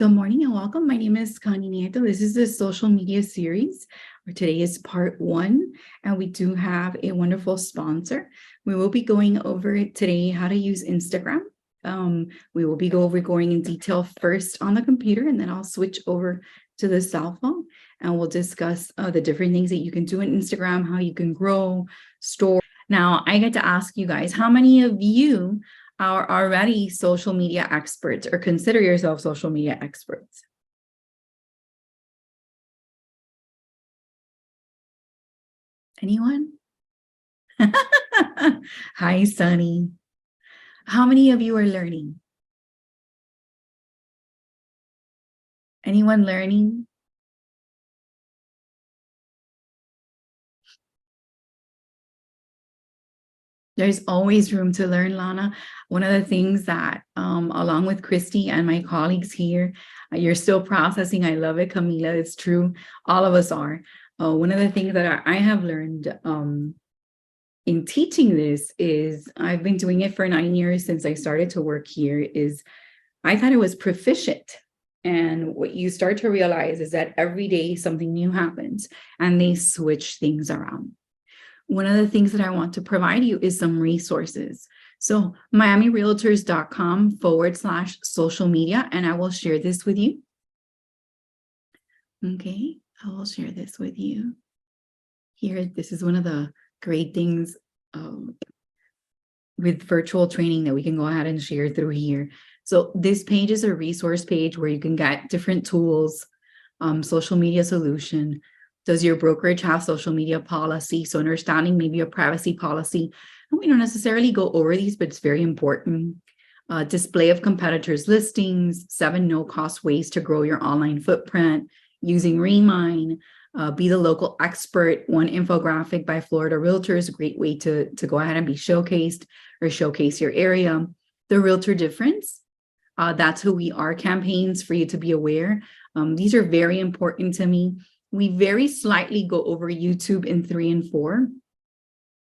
Good morning and welcome. My name is Connie Nieto. This is the social media series where today is part 1, and we do have a wonderful sponsor. We will be going over today how to use Instagram. We will be going in detail first on the computer, and then I'll switch over to the cell phone, and we'll discuss the different things that you can do in Instagram, how you can grow, store. Now, I get to ask you guys, how many of you are already social media experts or consider yourself social media experts? Anyone? Hi, Sunny. How many of you are learning? Anyone learning? There's always room to learn, Lana. One of the things that, along with Christy and my colleagues here, you're still processing. I love it, Camila. It's true. All of us are. One of the things that I have learned in teaching this is I've been doing it for 9 years since I started to work here. Is I thought it was proficient. And what you start to realize is that every day something new happens and they switch things around. One of the things that I want to provide you is some resources. So miamirealtors.com/social media, and I will share this with you. Okay, I will share this with you. Here, this is one of the great things with virtual training that we can go ahead and share through here. So this page is a resource page where you can get different tools, social media solution. Does your brokerage have social media policy? So understanding maybe a privacy policy. And we don't necessarily go over these, but it's very important. Display of competitors' listings, 7 no-cost ways to grow your online footprint using Remine. Be the local expert. One infographic by Florida Realtors, a great way to go ahead and be showcased or showcase your area. The Realtor Difference. That's who we are campaigns for you to be aware. These are very important to me. We very slightly go over YouTube in 3 and 4.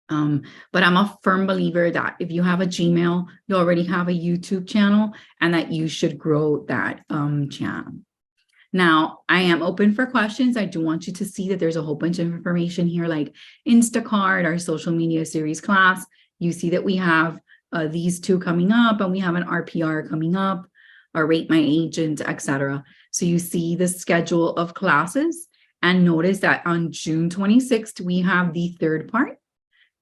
But I'm a firm believer that if you have a Gmail, you already have a YouTube channel and that you should grow that channel. Now, I am open for questions. I do want you to see that there's a whole bunch of information here like Instacart, our social media series class. You see that we have these 2 coming up, and we have an RPR coming up, our Rate My Agent, etc. So you see the schedule of classes. And notice that on June 26th, we have the 3rd part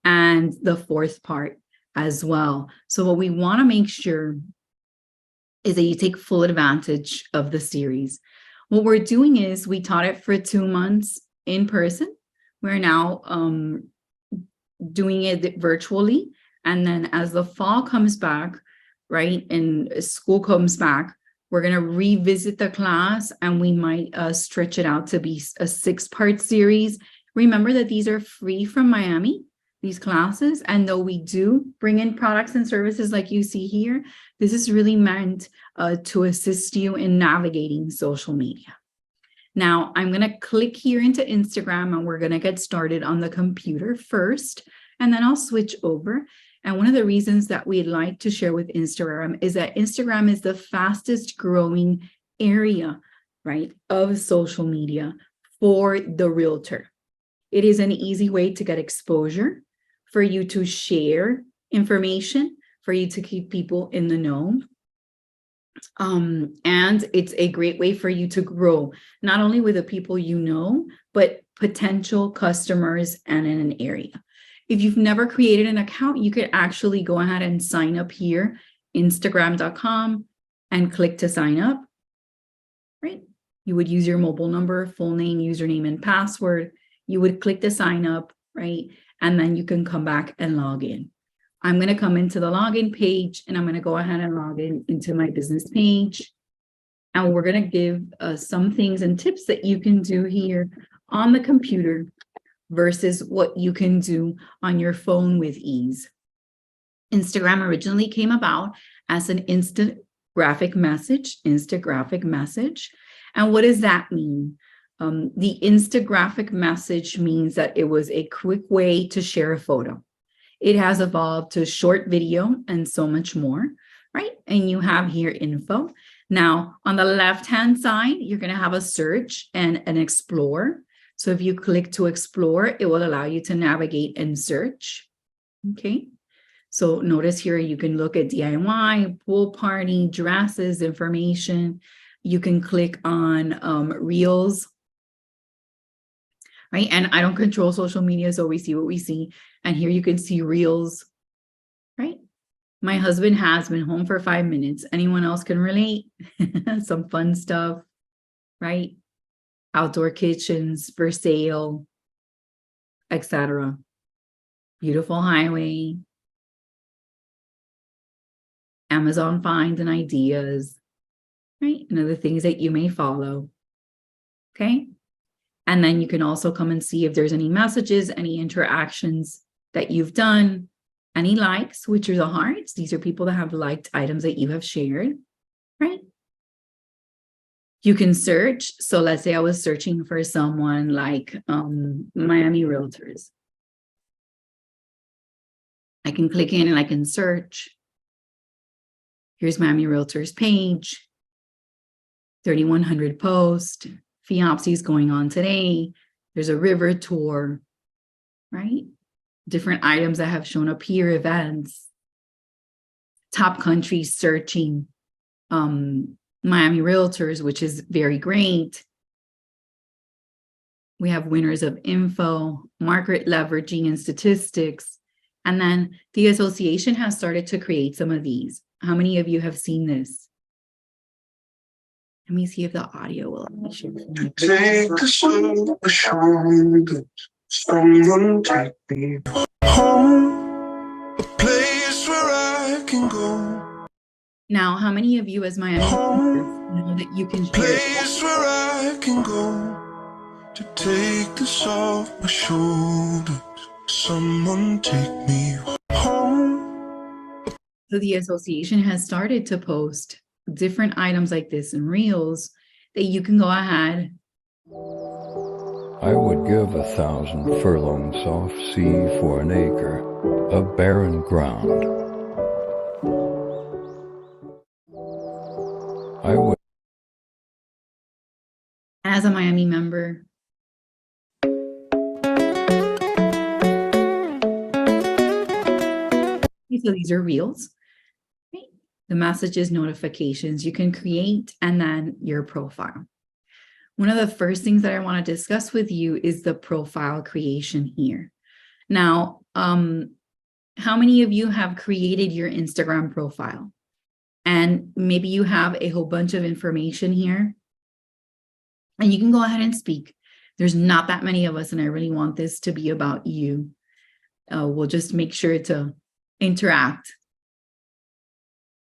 and the 4th part as well. So what we want to make sure is that you take full advantage of the series. What we're doing is we taught it for 2 months in person. We're now doing it virtually. And then as the fall comes back, right, and school comes back, we're going to revisit the class, and we might stretch it out to be a 6-part series. Remember that these are free from Miami, these classes. And though we do bring in products and services like you see here, this is really meant to assist you in navigating social media. Now, I'm going to click here into Instagram, and we're going to get started on the computer first, and then I'll switch over. And one of the reasons that we'd like to share with Instagram is that Instagram is the fastest growing area, right, of social media for the realtor. It is an easy way to get exposure, for you to share information, for you to keep people in the know. And it's a great way for you to grow, not only with the people you know, but potential customers and in an area. If you've never created an account, you could actually go ahead and sign up here, Instagram.com, and click to sign up, right? You would use your mobile number, full name, username, and password. You would click to sign up, right? And then you can come back and log in. I'm going to come into the login page, and I'm going to go ahead and log in into my business page. And we're going to give some things and tips that you can do here on the computer versus what you can do on your phone with ease. Instagram originally came about as an instant graphic message. And what does that mean? The instant graphic message means that it was a quick way to share a photo. It has evolved to short video and so much more, right? And you have here info. Now, on the left-hand side, you're going to have a search and an explore. So if you click to explore, it will allow you to navigate and search. Okay. So notice here, you can look at DIY, pool party, dresses, information. You can click on reels, right? And I don't control social media, so we see what we see. And here you can see reels, right? My husband has been home for 5 minutes. Anyone else can relate? Some fun stuff, right? Outdoor kitchens for sale, etc. Beautiful highway, Amazon finds and ideas, right? And other things that you may follow. Okay. And then you can also come and see if there's any messages, any interactions that you've done, any likes, which are the hearts. These are people that have liked items that you have shared, right? You can search. So let's say I was searching for someone like Miami Realtors. I can click in and I can search. Here's Miami Realtors page, 3,100 posts, FIAPSI is going on today. There's a river tour, right? Different items that have shown up here, events, top countries searching, Miami Realtors, which is very great. We have winners of info, market leveraging and statistics. And then the association has started to create some of these. How many of you have seen this? Let me see if the audio will let me share. Take the soul, someone take me home, a place where I can go. Now, how many of you as Miami know that you can share? Place where I can go to take this off my shoulders. Someone take me home. So the association has started to post different items like this in reels that you can go ahead. I would give 1,000 furlongs off sea for an acre of barren ground. I would. As a Miami member, so these are reels. Right? The messages, notifications you can create, and then your profile. One of the first things that I want to discuss with you is the profile creation here. Now, how many of you have created your Instagram profile? And maybe you have a whole bunch of information here. And you can go ahead and speak. There's not that many of us, and I really want this to be about you. We'll just make sure to interact.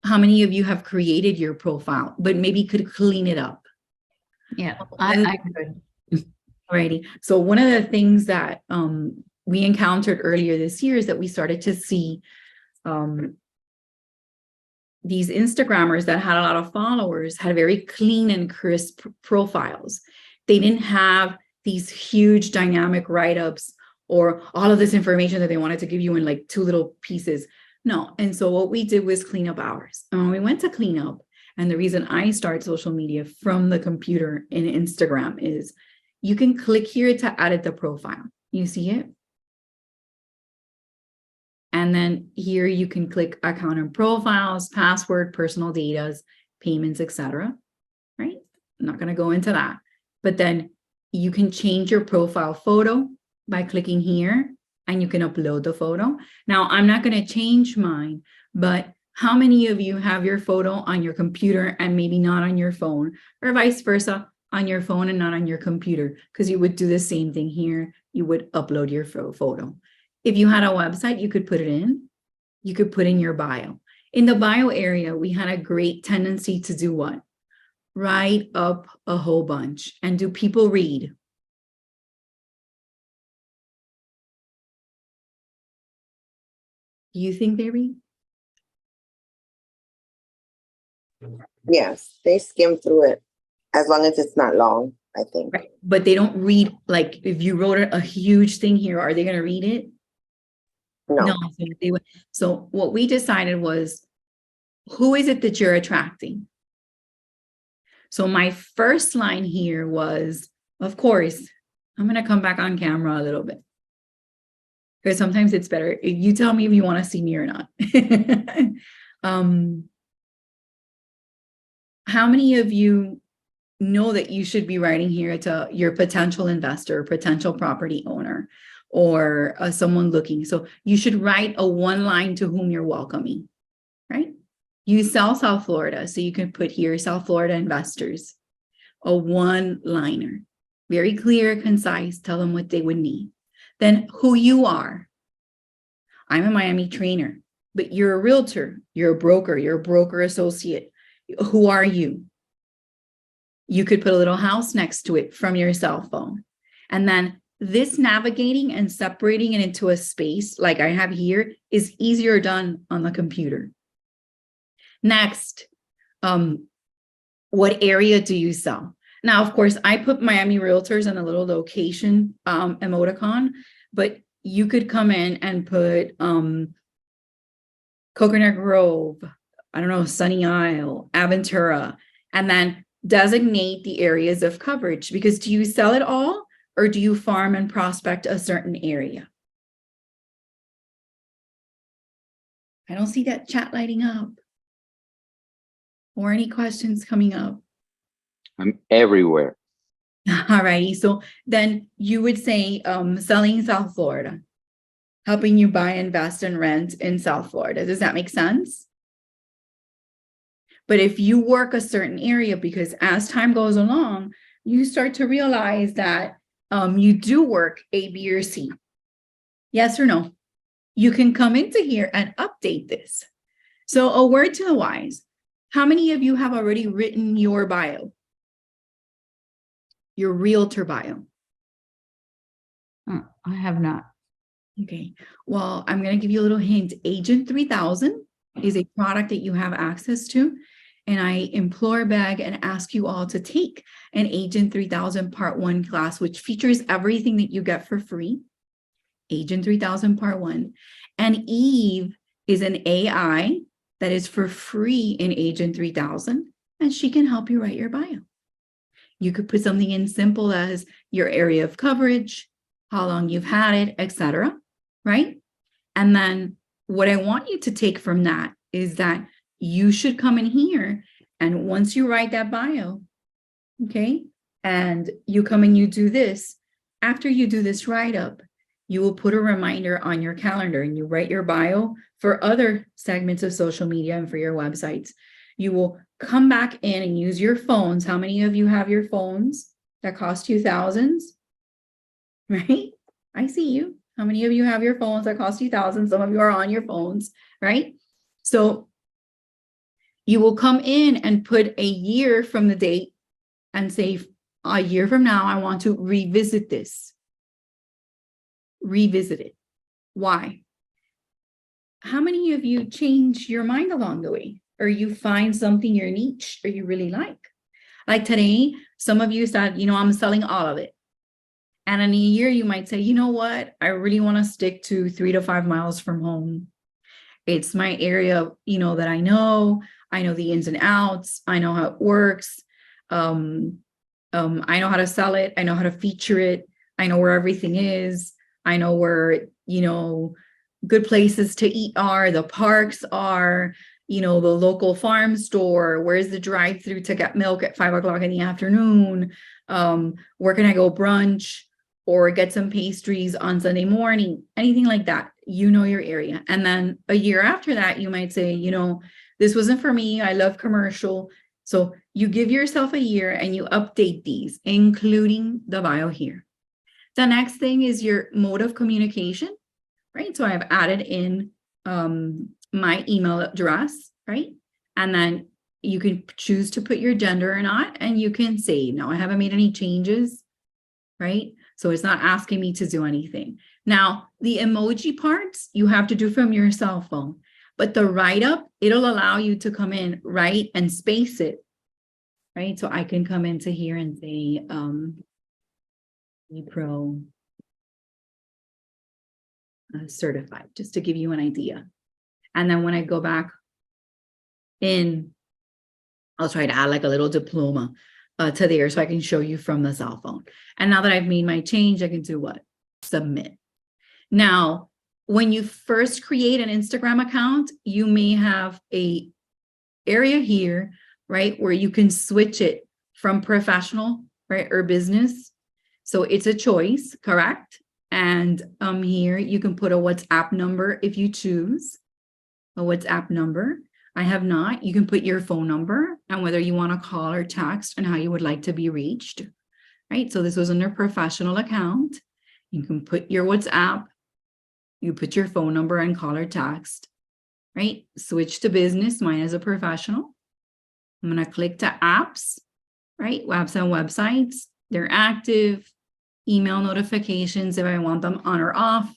How many of you have created your profile, but maybe could clean it up? Yeah, I could. Alrighty. So one of the things that we encountered earlier this year is that we started to see these Instagrammers that had a lot of followers had very clean and crisp profiles. They didn't have these huge dynamic write-ups or all of this information that they wanted to give you in like 2 little pieces. No. And so what we did was clean up ours. And when we went to clean up, and the reason I start social media from the computer in Instagram is you can click here to edit the profile. You see it? And then here you can click account and profiles, password, personal data, payments, etc. Right? I'm not going to go into that. But then you can change your profile photo by clicking here, and you can upload the photo. Now, I'm not going to change mine, but how many of you have your photo on your computer and maybe not on your phone, or vice versa, on your phone and not on your computer? Because you would do the same thing here. You would upload your photo. If you had a website, you could put it in. You could put in your bio. In the bio area, we had a great tendency to do what? Write up a whole bunch. And do people read? Do you think they read? Yes, they skim through it as long as it's not long, I think. Right. But they don't read, like if you wrote a huge thing here, are they going to read it? No. So they would. So what we decided was, who is it that you're attracting? So my first line here was, of course, I'm going to come back on camera a little bit, because sometimes it's better. You tell me if you want to see me or not. How many of you know that you should be writing here to your potential investor, potential property owner, or someone looking? So you should write a one line to whom you're welcoming, right? You sell South Florida, so you can put here South Florida investors, a one liner, very clear, concise, tell them what they would need. Then who you are. I'm a Miami trainer, but you're a realtor, you're a broker associate. Who are you? You could put a little house next to it from your cell phone. And then this navigating and separating it into a space like I have here is easier done on the computer. Next, what area do you sell? Now, of course, I put Miami Realtors in a little location emoticon, but you could come in and put Coconut Grove, I don't know, Sunny Isle, Aventura, and then designate the areas of coverage, because do you sell it all or do you farm and prospect a certain area? I don't see that chat lighting up or any questions coming up. I'm everywhere. All righty. So then you would say selling South Florida, helping you buy, invest, and rent in South Florida. Does that make sense? But if you work a certain area, because as time goes along, you start to realize that you do work A, B, or C. Yes or no? You can come into here and update this. So a word to the wise. How many of you have already written your bio? Your realtor bio? I have not. Okay. Well, I'm going to give you a little hint. Agent 3000 is a product that you have access to. And I implore, beg, and ask you all to take an Agent 3000 Part 1 class, which features everything that you get for free. Agent 3000 Part 1. And Eve is an AI that is for free in Agent 3000, and she can help you write your bio. You could put something in simple as your area of coverage, how long you've had it, etc., right? And then what I want you to take from that is that you should come in here, and once you write that bio, okay, and you come and you do this, after you do this write-up, you will put a reminder on your calendar and you write your bio for other segments of social media and for your websites. You will come back in and use your phones. How many of you have your phones that cost you thousands? Right? I see you. How many of you have your phones that cost you thousands? Some of you are on your phones, right? So you will come in and put a year from the date and say, a year from now, I want to revisit this. Revisit it. Why? How many of you change your mind along the way, or you find something your niche or you really like? Like today, some of you said, I'm selling all of it. And in a year, you might say, you know what? I really want to stick to 3 to 5 miles from home. It's my area, that I know the ins and outs. I know how it works. I know how to sell it. I know how to feature it. I know where everything is. I know where, good places to eat are, the parks are, the local farm store, where's the drive-through to get milk at 5 o'clock in the afternoon, where can I go brunch or get some pastries on Sunday morning, anything like that, your area. And then a year after that, you might say, this wasn't for me, I love commercial. So you give yourself a year and you update these, including the bio here. The next thing is your mode of communication, right? So I've added in my email address, right? And then you can choose to put your gender or not, and you can save. Now, I haven't made any changes, right? So it's not asking me to do anything. Now, the emoji parts you have to do from your cell phone, but the write-up, it'll allow you to come in, write, and space it, right? So I can come into here and say, Pro certified, just to give you an idea. And then when I go back in I'll try to add like a little diploma to there so I can show you from the cell phone. And now that I've made my change, I can do what? Submit. Now, when you first create an Instagram account, you may have a area here, right, where you can switch it from professional, right, or business. So it's a choice, correct? And here you can put a WhatsApp number if you choose a WhatsApp number. I have not. You can put your phone number and whether you want to call or text and how you would like to be reached, right? So this was under professional account. You can put your WhatsApp, you put your phone number and call or text, right? Switch to business. Mine is a professional. I'm going to click to apps, right? Apps and websites. They're active. Email notifications if I want them on or off.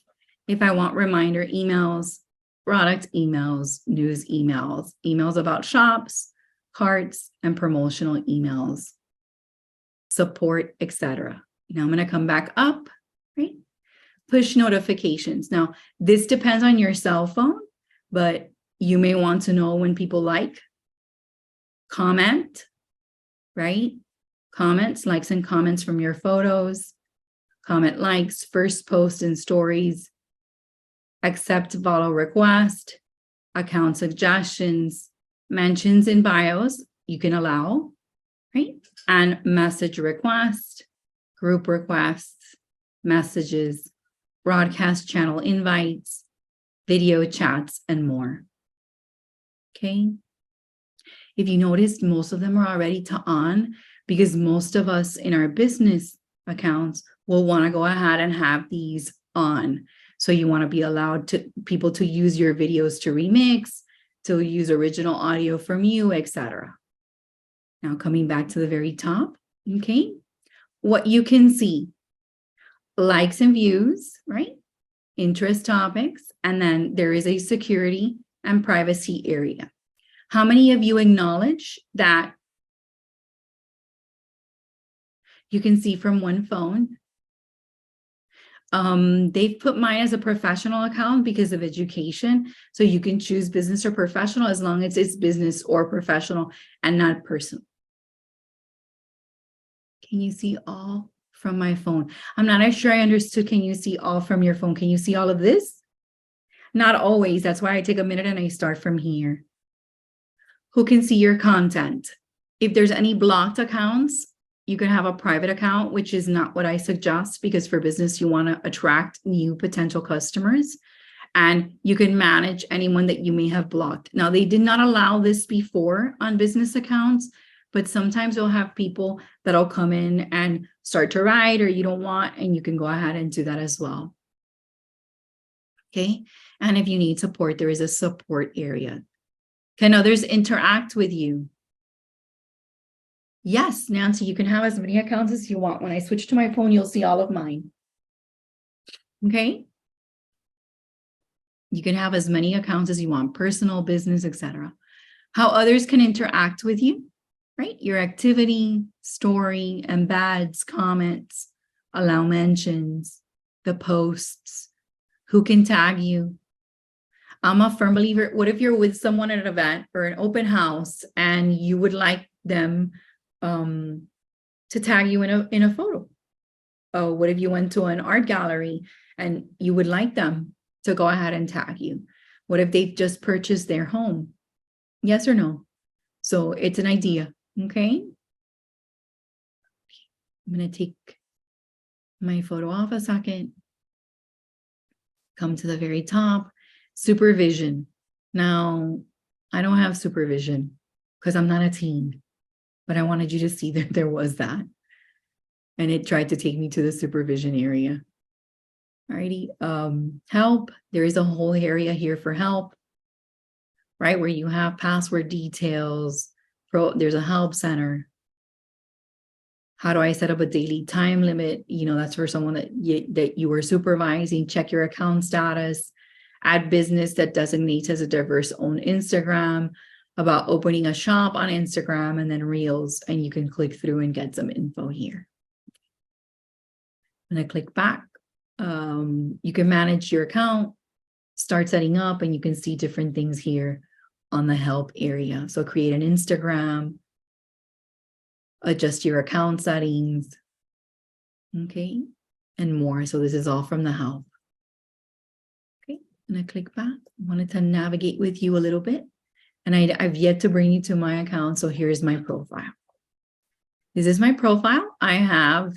If I want reminder emails, product emails, news emails, emails about shops, carts, and promotional emails, support, etc. Now I'm going to come back up, right? Push notifications. Now, this depends on your cell phone, but you may want to know when people like, comment, right? Comments, likes, and comments from your photos, comment likes, first post and stories, accept follow request, account suggestions, mentions in bios, you can allow, right? And message request, group requests, messages, broadcast channel invites, video chats, and more. Okay. If you noticed, most of them are already on because most of us in our business accounts will want to go ahead and have these on. So you want to be allowed to people to use your videos to remix, to use original audio from you, etc. Now coming back to the very top, okay, what you can see, likes and views, right? Interest topics, and then there is a security and privacy area. How many of you acknowledge that you can see from one phone? They've put mine as a professional account because of education. So you can choose business or professional as long as it's business or professional and not personal. Can you see all from my phone? I'm not sure I understood. Can you see all from your phone? Can you see all of this? Not always. That's why I take a minute and I start from here. Who can see your content? If there's any blocked accounts, you can have a private account, which is not what I suggest because for business, you want to attract new potential customers and you can manage anyone that you may have blocked. Now, they did not allow this before on business accounts, but sometimes you'll have people that'll come in and start to write or you don't want, and you can go ahead and do that as well. Okay. And if you need support, there is a support area. Can others interact with you? Yes, Nancy, you can have as many accounts as you want. When I switch to my phone, you'll see all of mine. Okay. You can have as many accounts as you want, personal, business, etc. How others can interact with you, right? Your activity, story, embeds, comments, allow mentions, the posts, who can tag you. I'm a firm believer. What if you're with someone at an event or an open house and you would like them to tag you in a photo? Oh, what if you went to an art gallery and you would like them to go ahead and tag you? What if they've just purchased their home? Yes or no? So it's an idea, okay? I'm going to take my photo off a second. Come to the very top. Supervision. Now, I don't have supervision because I'm not a teen, but I wanted you to see that there was that. And it tried to take me to the supervision area. Alrighty. Help. There is a whole area here for help, right? Where you have password details. There's a help center. How do I set up a daily time limit? You know, that's for someone that you were supervising. Check your account status. Add business that designates as a diverse owned Instagram, about opening a shop on Instagram, and then Reels, and you can click through and get some info here. And I click back. You can manage your account, start setting up, and you can see different things here on the help area. So create an Instagram, adjust your account settings, okay, and more. So this is all from the help. Okay, I'm gonna click back. I wanted to navigate with you a little bit, and I've yet to bring you to my account. So here's my profile. This is my profile. I have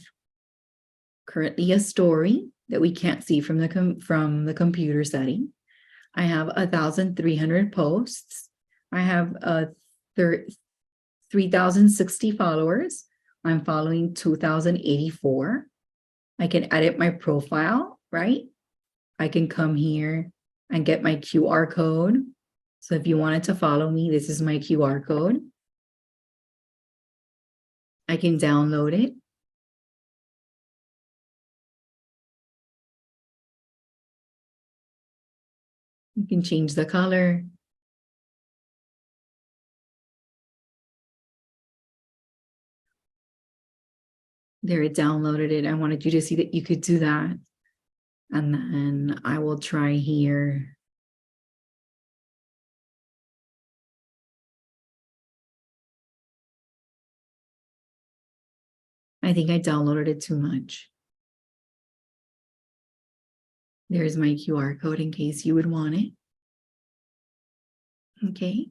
currently a story that we can't see from the computer setting. I have 1,300 posts. I have 3,060 followers. I'm following 2,084. I can edit my profile, right? I can come here and get my QR code. So if you wanted to follow me, this is my QR code. I can download it. You can change the color. There, it downloaded it. I wanted you to see that you could do that. And then I will try here. I think I downloaded it too much. There's my QR code in case you would want it. Okay.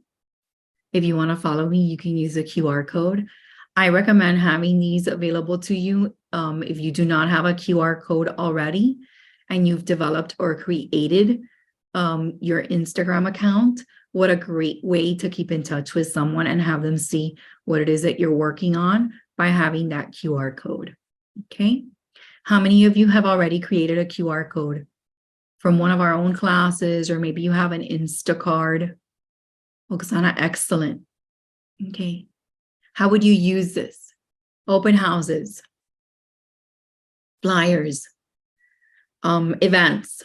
If you want to follow me, you can use the QR code. I recommend having these available to you. If you do not have a QR code already and you've developed or created your Instagram account, what a great way to keep in touch with someone and have them see what it is that you're working on by having that QR code. Okay. How many of you have already created a QR code from one of our own classes, or maybe you have an Instacard? Oksana, excellent. Okay. How would you use this? Open houses, flyers, events.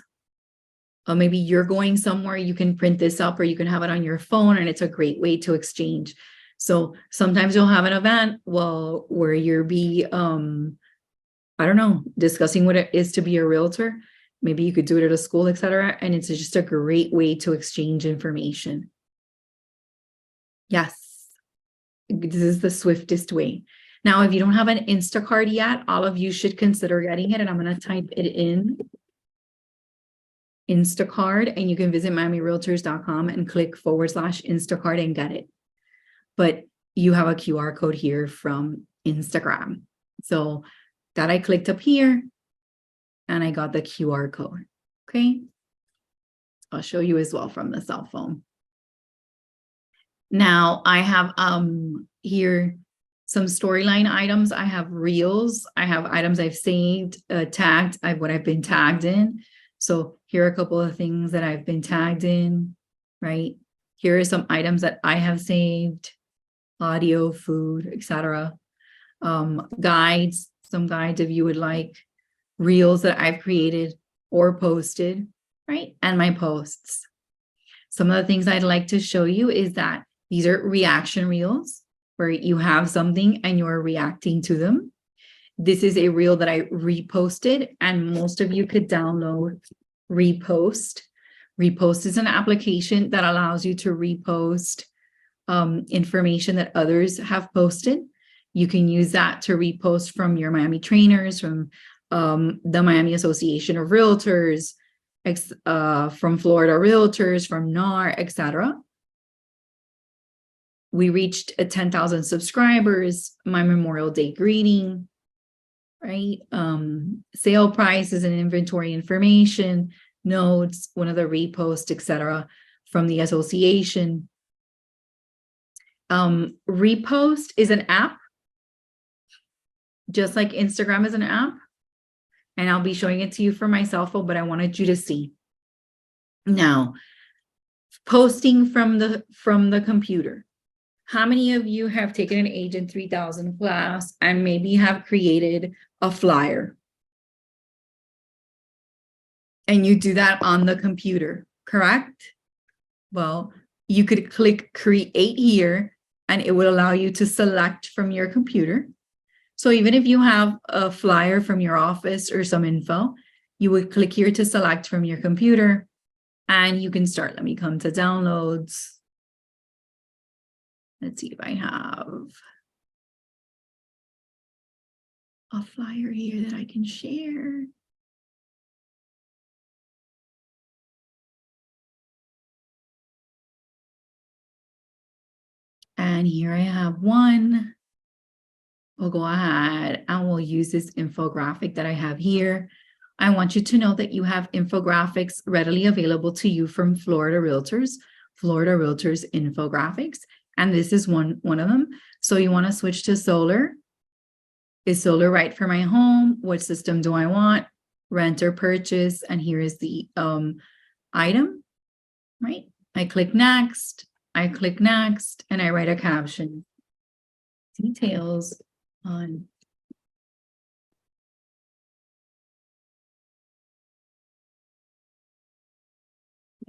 Maybe you're going somewhere, you can print this up or you can have it on your phone, and it's a great way to exchange. So sometimes you'll have an event, well, where you'll be, I don't know, discussing what it is to be a realtor. Maybe you could do it at a school, etc. And it's just a great way to exchange information. Yes, this is the swiftest way. Now, if you don't have an Instacard yet, all of you should consider getting it. And I'm going to type it in, Instacard, and you can visit miamirealtors.com and click /Instacard and get it. But you have a QR code here from Instagram. So that I clicked up here and I got the QR code. Okay. I'll show you as well from the cell phone. Now I have here some storyline items. I have reels. I have items I've saved, tagged, what I've been tagged in. So here are a couple of things that I've been tagged in, right? Here are some items that I have saved, audio, food, etc. Guides, some guides if you would like, reels that I've created or posted, right? And my posts. Some of the things I'd like to show you is that these are reaction reels where you have something and you're reacting to them. This is a reel that I reposted, and most of you could download Repost. Repost is an application that allows you to repost information that others have posted. You can use that to repost from your Miami trainers, from the Miami Association of Realtors, from Florida Realtors, from NAR, etc. We reached 10,000 subscribers, my Memorial Day greeting, right? Sale prices and inventory information, notes, one of the reposts, etc. from the association. Repost is an app, just like Instagram is an app. And I'll be showing it to you from my cell phone, but I wanted you to see. Now, posting from the computer. How many of you have taken an Agent 3000 class and maybe have created a flyer? And you do that on the computer, correct? Well, you could click create here and it will allow you to select from your computer. So even if you have a flyer from your office or some info, you would click here to select from your computer and you can start. Let me come to downloads. Let's see if I have a flyer here that I can share. And here I have one. We'll go ahead and we'll use this infographic that I have here. I want you to know that you have infographics readily available to you from Florida Realtors infographics. And this is one of them. So you want to switch to solar. Is solar right for my home? What system do I want? Rent or purchase? And here is the item, right? I click next, and I write a caption. Details on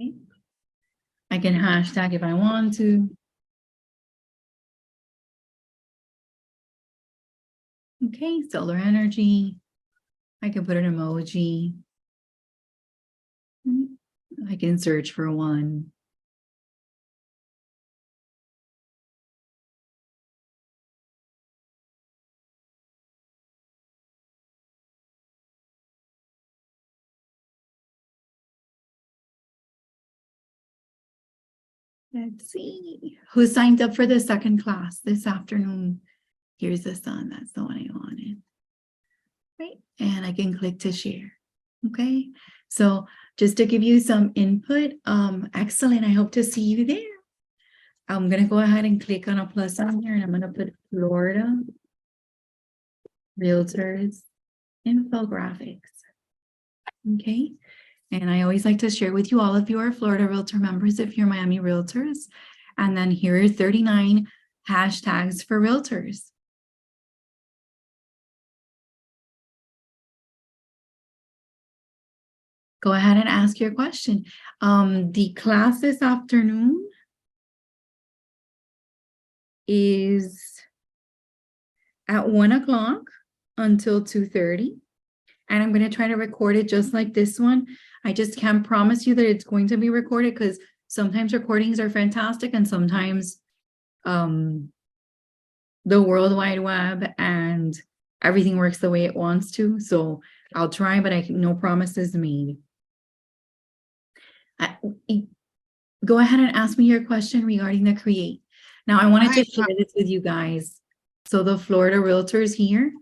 okay. I can hashtag if I want to. Okay, solar energy. I can put an emoji. I can search for one. Let's see who signed up for the second class this afternoon. Here's the sun. That's the one I wanted. Right. And I can click to share. Okay. So just to give you some input, excellent. I hope to see you there. I'm going to go ahead and click on a plus on here and I'm going to put Florida Realtors infographics. Okay. And I always like to share with you, all of you are Florida Realtor members if you're Miami Realtors. And then here are 39 hashtags for Realtors. Go ahead and ask your question. The class this afternoon is at 1 o'clock until 2:30. And I'm going to try to record it just like this one. I just can't promise you that it's going to be recorded because sometimes recordings are fantastic and sometimes the World Wide Web and everything works the way it wants to. So I'll try, but no promises made. Go ahead and ask me your question regarding the create. Now I wanted to share this with you guys. So the Florida Realtors here,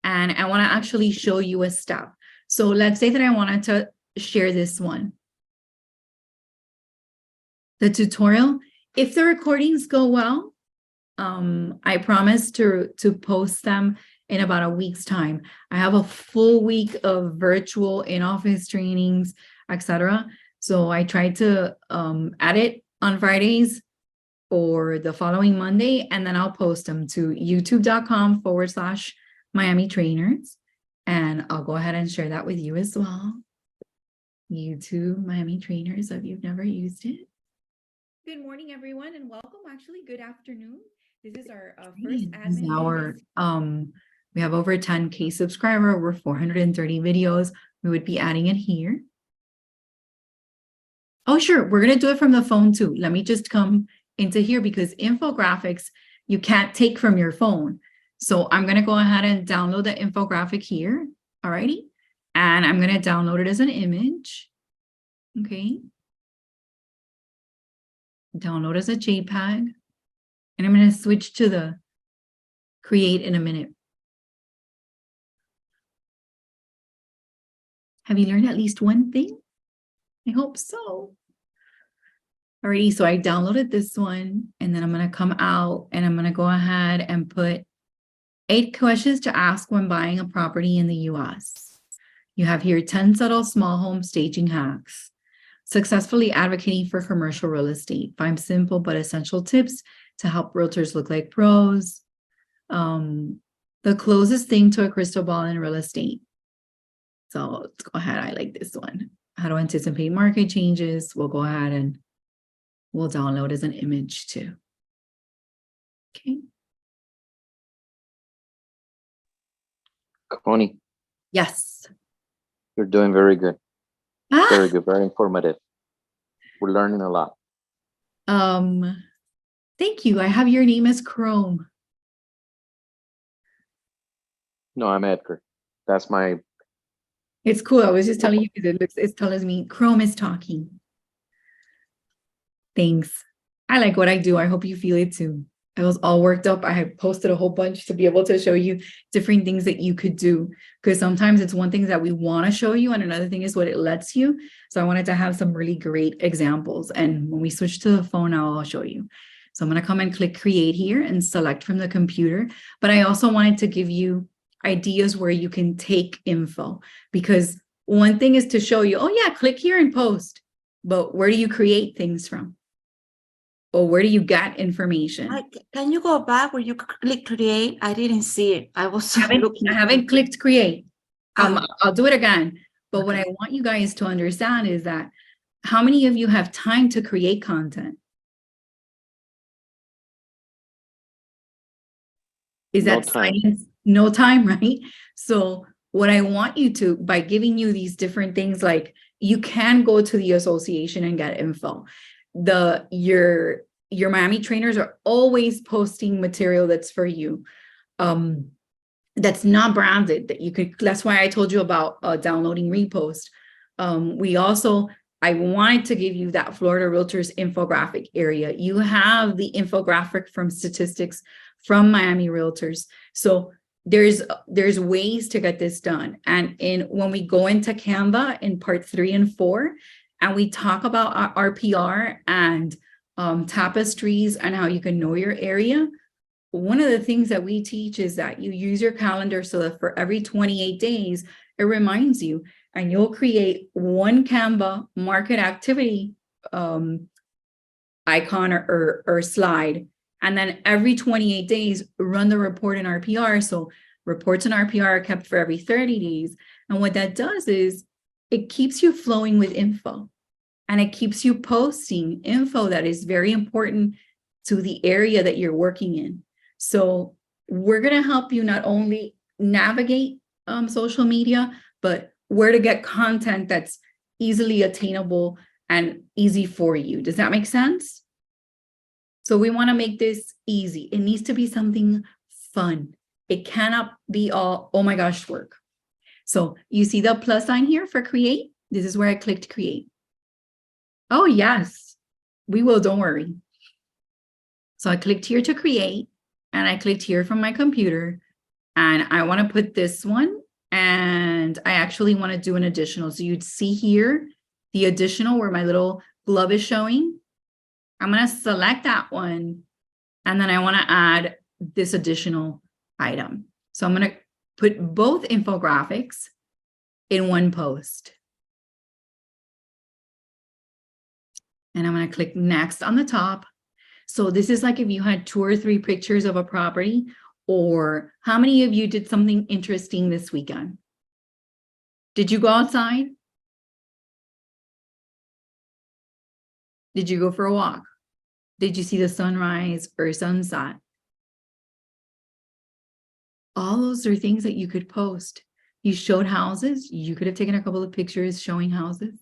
and I want to actually show you a step. So let's say that I wanted to share this one. The tutorial, if the recordings go well, I promise to post them in about a week's time. I have a full week of virtual in-office trainings, etc. So I try to edit on Fridays or the following Monday, and then I'll post them to youtube.com/miamitrainers. And I'll go ahead and share that with you as well. YouTube Miami Trainers, if you've never used it. Good morning, everyone, and welcome. Actually, good afternoon. This is our first admin. We have over 10K subscriber, over 430 videos. We would be adding it here. Oh, sure. We're going to do it from the phone too. Let me just come into here because infographics you can't take from your phone. So I'm going to go ahead and download the infographic here. Alrighty. And I'm going to download it as an image. Okay. Download as a JPEG. And I'm going to switch to the create in a minute. Have you learned at least one thing? I hope so. Alrighty, so I downloaded this one and then I'm going to come out and I'm going to go ahead and put 8 questions to ask when buying a property in the US. You have here 10 subtle small home staging hacks. Successfully advocating for commercial real estate. 5 simple but essential tips to help realtors look like pros. The closest thing to a crystal ball in real estate. So let's go ahead. I like this one. How to anticipate market changes. We'll go ahead and we'll download as an image too. Okay. Connie, Yes. you're doing very good. Ah, Very good, very informative. We're learning a lot. thank you. I have your name as Chrome. No, I'm Edgar. That's my, It's cool. I was just telling you because it's telling me Chrome is talking. Thanks. I like what I do. I hope you feel it too. I was all worked up. I had posted a whole bunch to be able to show you different things that you could do. Because sometimes it's one thing that we want to show you, and another thing is what it lets you. So I wanted to have some really great examples. And when we switch to the phone now, I'll show you. So I'm going to come and click create here and select from the computer. But I also wanted to give you ideas where you can take info. Because one thing is to show you, oh yeah, click here and post. But where do you create things from? Or where do you get information? Can you go back where you click create? I didn't see it. I was looking. I haven't clicked create. Oh. I'll do it again. But what Okay. I want you guys to understand is that how many of you have time to create content? Is No that time. science? No time, right? So what I want you to, by giving you these different things, like you can go to the association and get info. Your Miami trainers are always posting material that's for you. That's not branded, that you could, that's why I told you about downloading Repost. I wanted to give you that Florida Realtors infographic area. You have the infographic from statistics from Miami Realtors. So there's ways to get this done. And when we go into Canva in part 3 and 4, and we talk about our RPR and tapestries and how you can know your area, one of the things that we teach is that you use your calendar so that for every 28 days, it reminds you, and you'll create one Canva market activity icon or slide. And then every 28 days, run the report in RPR. So reports in RPR are kept for every 30 days. And what that does is it keeps you flowing with info, and it keeps you posting info that is very important to the area that you're working in. So we're going to help you not only navigate social media, but where to get content that's easily attainable and easy for you. Does that make sense? So we want to make this easy. It needs to be something fun. It cannot be all, oh my gosh, work. So you see the plus sign here for create? This is where I clicked create. Oh, yes, we will. Don't worry. So I clicked here to create, and I clicked here from my computer, and I want to put this one, and I actually want to do an additional. So you'd see here the additional where my little glove is showing. I'm going to select that one, and then I want to add this additional item. So I'm going to put both infographics in one post. And I'm going to click next on the top. So this is like if you had 2 or 3 pictures of a property, or how many of you did something interesting this weekend? Did you go outside? Did you go for a walk? Did you see the sunrise or sunset? All those are things that you could post. You showed houses. You could have taken a couple of pictures showing houses.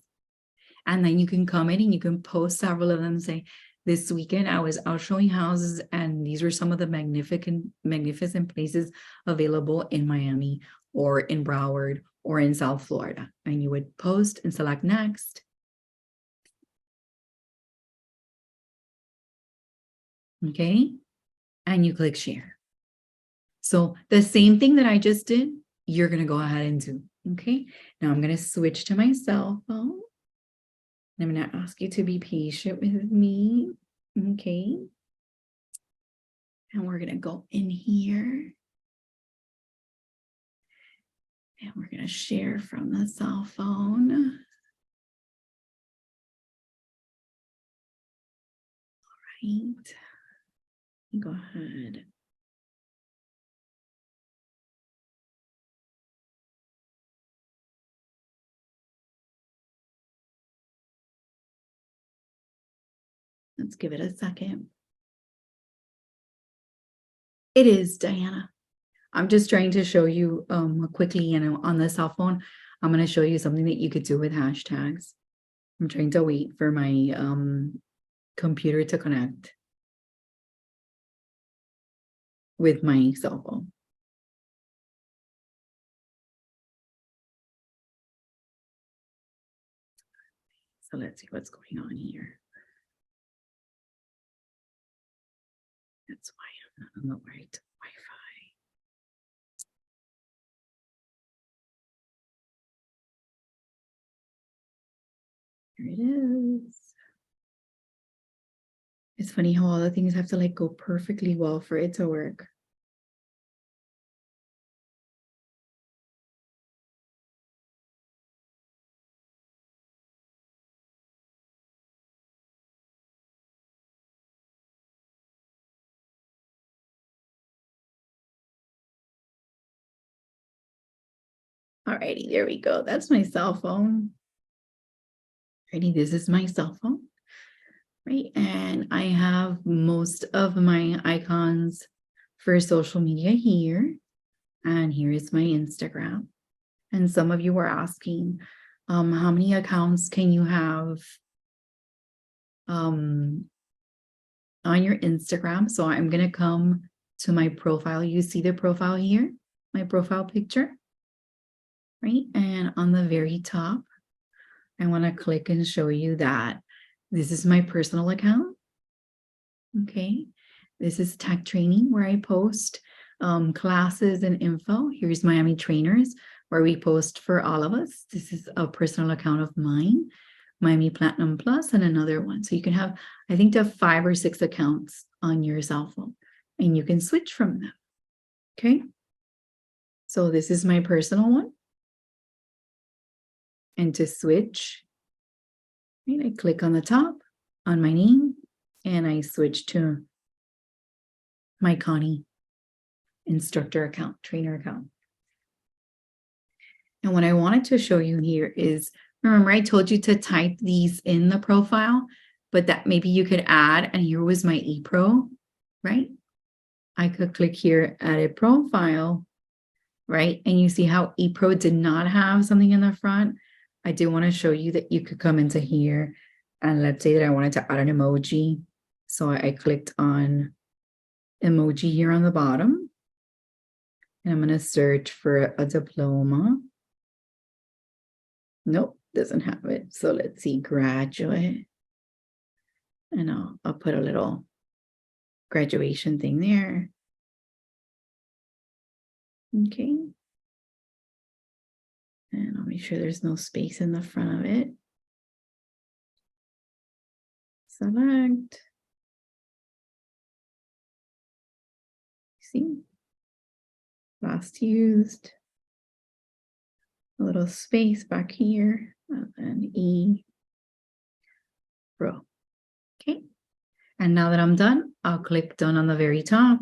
And then you can come in and you can post several of them and say, this weekend I was out showing houses, and these were some of the magnificent places available in Miami or in Broward or in South Florida. And you would post and select next. Okay. And you click share. So the same thing that I just did, you're going to go ahead and do. Okay. Now I'm going to switch to my cell phone. I'm going to ask you to be patient with me. Okay. And we're going to go in here. And we're going to share from the cell phone. All right. Go ahead. Let's give it a second. It is, Diana. I'm just trying to show you quickly, on the cell phone, I'm going to show you something that you could do with hashtags. I'm trying to wait for my computer to connect with my cell phone. So let's see what's going on here. That's why I'm not on the right Wi-Fi. Here it is. It's funny how all the things have to like go perfectly well for it to work. Alrighty, there we go. That's my cell phone. Alrighty, this is my cell phone. Right, and I have most of my icons for social media here. And here is my Instagram. And some of you were asking, how many accounts can you have on your Instagram? So I'm going to come to my profile. You see the profile here, my profile picture, right? And on the very top, I want to click and show you that this is my personal account. Okay. This is tech training where I post classes and info. Here's Miami Trainers where we post for all of us. This is a personal account of mine, Miami Platinum Plus, and another one. So you can have, I think, to have 5 or 6 accounts on your cell phone, and you can switch from them. Okay. So this is my personal one. And to switch, right, I click on the top on my name and I switch to my Connie instructor account, trainer account. And what I wanted to show you here is, remember I told you to type these in the profile, but that maybe you could add, and here was my ePro, right? I could click here, edit profile, right? And you see how ePro did not have something in the front. I do want to show you that you could come into here and let's say that I wanted to add an emoji. So I clicked on emoji here on the bottom. And I'm going to search for a diploma. Nope, doesn't have it. So let's see, graduate. And I'll put a little graduation thing there. Okay. And I'll make sure there's no space in the front of it. Select. See? Last used. A little space back here. And E. Pro. Okay. And now that I'm done, I'll click done on the very top.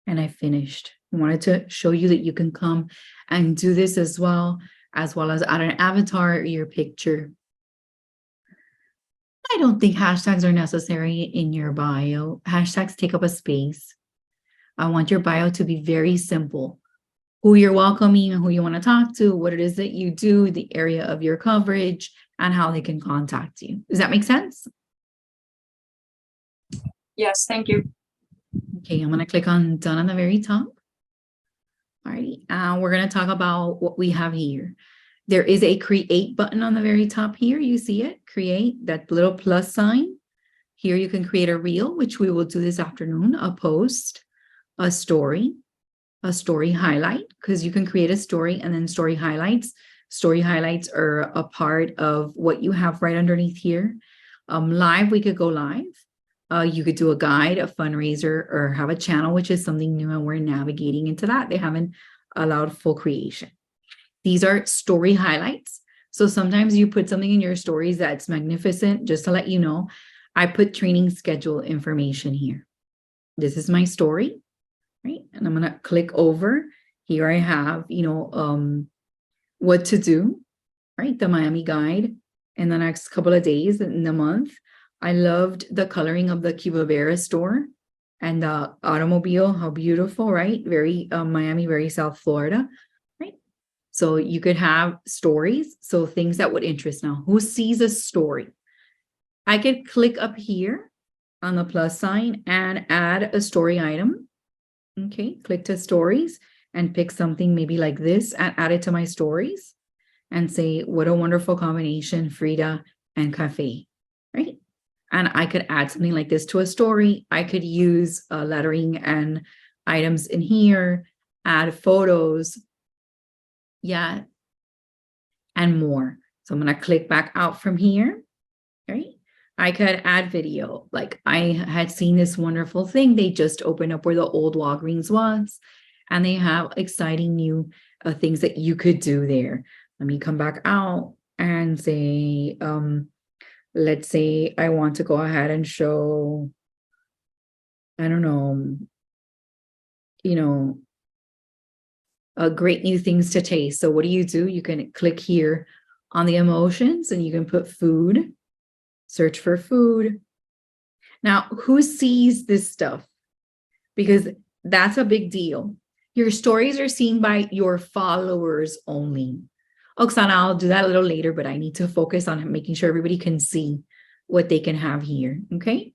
And I finished. I wanted to show you that you can come and do this as well as add an avatar or your picture. I don't think hashtags are necessary in your bio. Hashtags take up a space. I want your bio to be very simple. Who you're welcoming and who you want to talk to, what it is that you do, the area of your coverage, and how they can contact you. Does that make sense? Yes, thank you. Okay, I'm going to click on done on the very top. All right, we're going to talk about what we have here. There is a create button on the very top here. You see it, create, that little plus sign. Here you can create a reel, which we will do this afternoon, a post, a story highlight, because you can create a story and then story highlights. Story highlights are a part of what you have right underneath here. Live, we could go live. You could do a guide, a fundraiser, or have a channel, which is something new, and we're navigating into that. They haven't allowed full creation. These are story highlights. So sometimes you put something in your stories that's magnificent. Just to let you know, I put training schedule information here. This is my story, right? And I'm going to click over. Here I have, what to do, right? The Miami guide in the next couple of days in the month. I loved the coloring of the Cuba Vera store and the automobile. How beautiful, right? Very Miami, very South Florida, right? So you could have stories. So things that would interest. Now, who sees a story? I could click up here on the plus sign and add a story item. Okay, click to stories and pick something maybe like this and add it to my stories and say, what a wonderful combination, Frida and cafe, right? And I could add something like this to a story. I could use lettering and items in here, add photos, yeah, and more. So I'm going to click back out from here, right? I could add video. Like I had seen this wonderful thing. They just opened up where the old Walgreens was, and they have exciting new things that you could do there. Let me come back out and say, let's say I want to go ahead and show, I don't know, great new things to taste. So what do? You can click here on the emotions and you can put food, search for food. Now, who sees this stuff? Because that's a big deal. Your stories are seen by your followers only. Oksana, I'll do that a little later, but I need to focus on making sure everybody can see what they can have here, okay?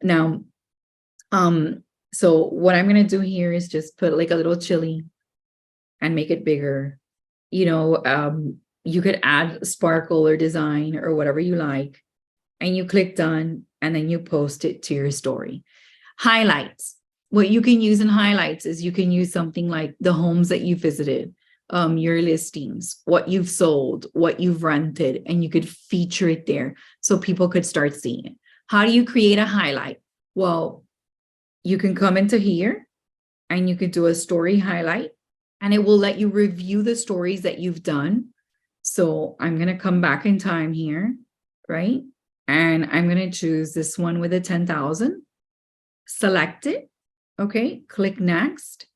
Now, so what I'm gonna do here is just put like a little chili and make it bigger. You could add sparkle or design or whatever you like, and you click done, and then you post it to your story. Highlights. What you can use in highlights is you can use something like the homes that you visited, your listings, what you've sold, what you've rented, and you could feature it there so people could start seeing it. How do you create a highlight? Well, you can come into here and you could do a story highlight, and it will let you review the stories that you've done. So I'm going to come back in time here, right? And I'm going to choose this one with a 10,000, select it. Okay, click next.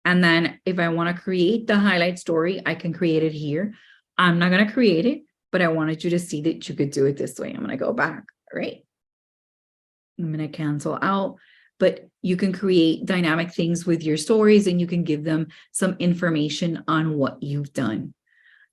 And then if I want to create the highlight story, I can create it here. I'm not going to create it, but I wanted you to see that you could do it this way. I'm going to go back, right? I'm going to cancel out, but you can create dynamic things with your stories and you can give them some information on what you've done.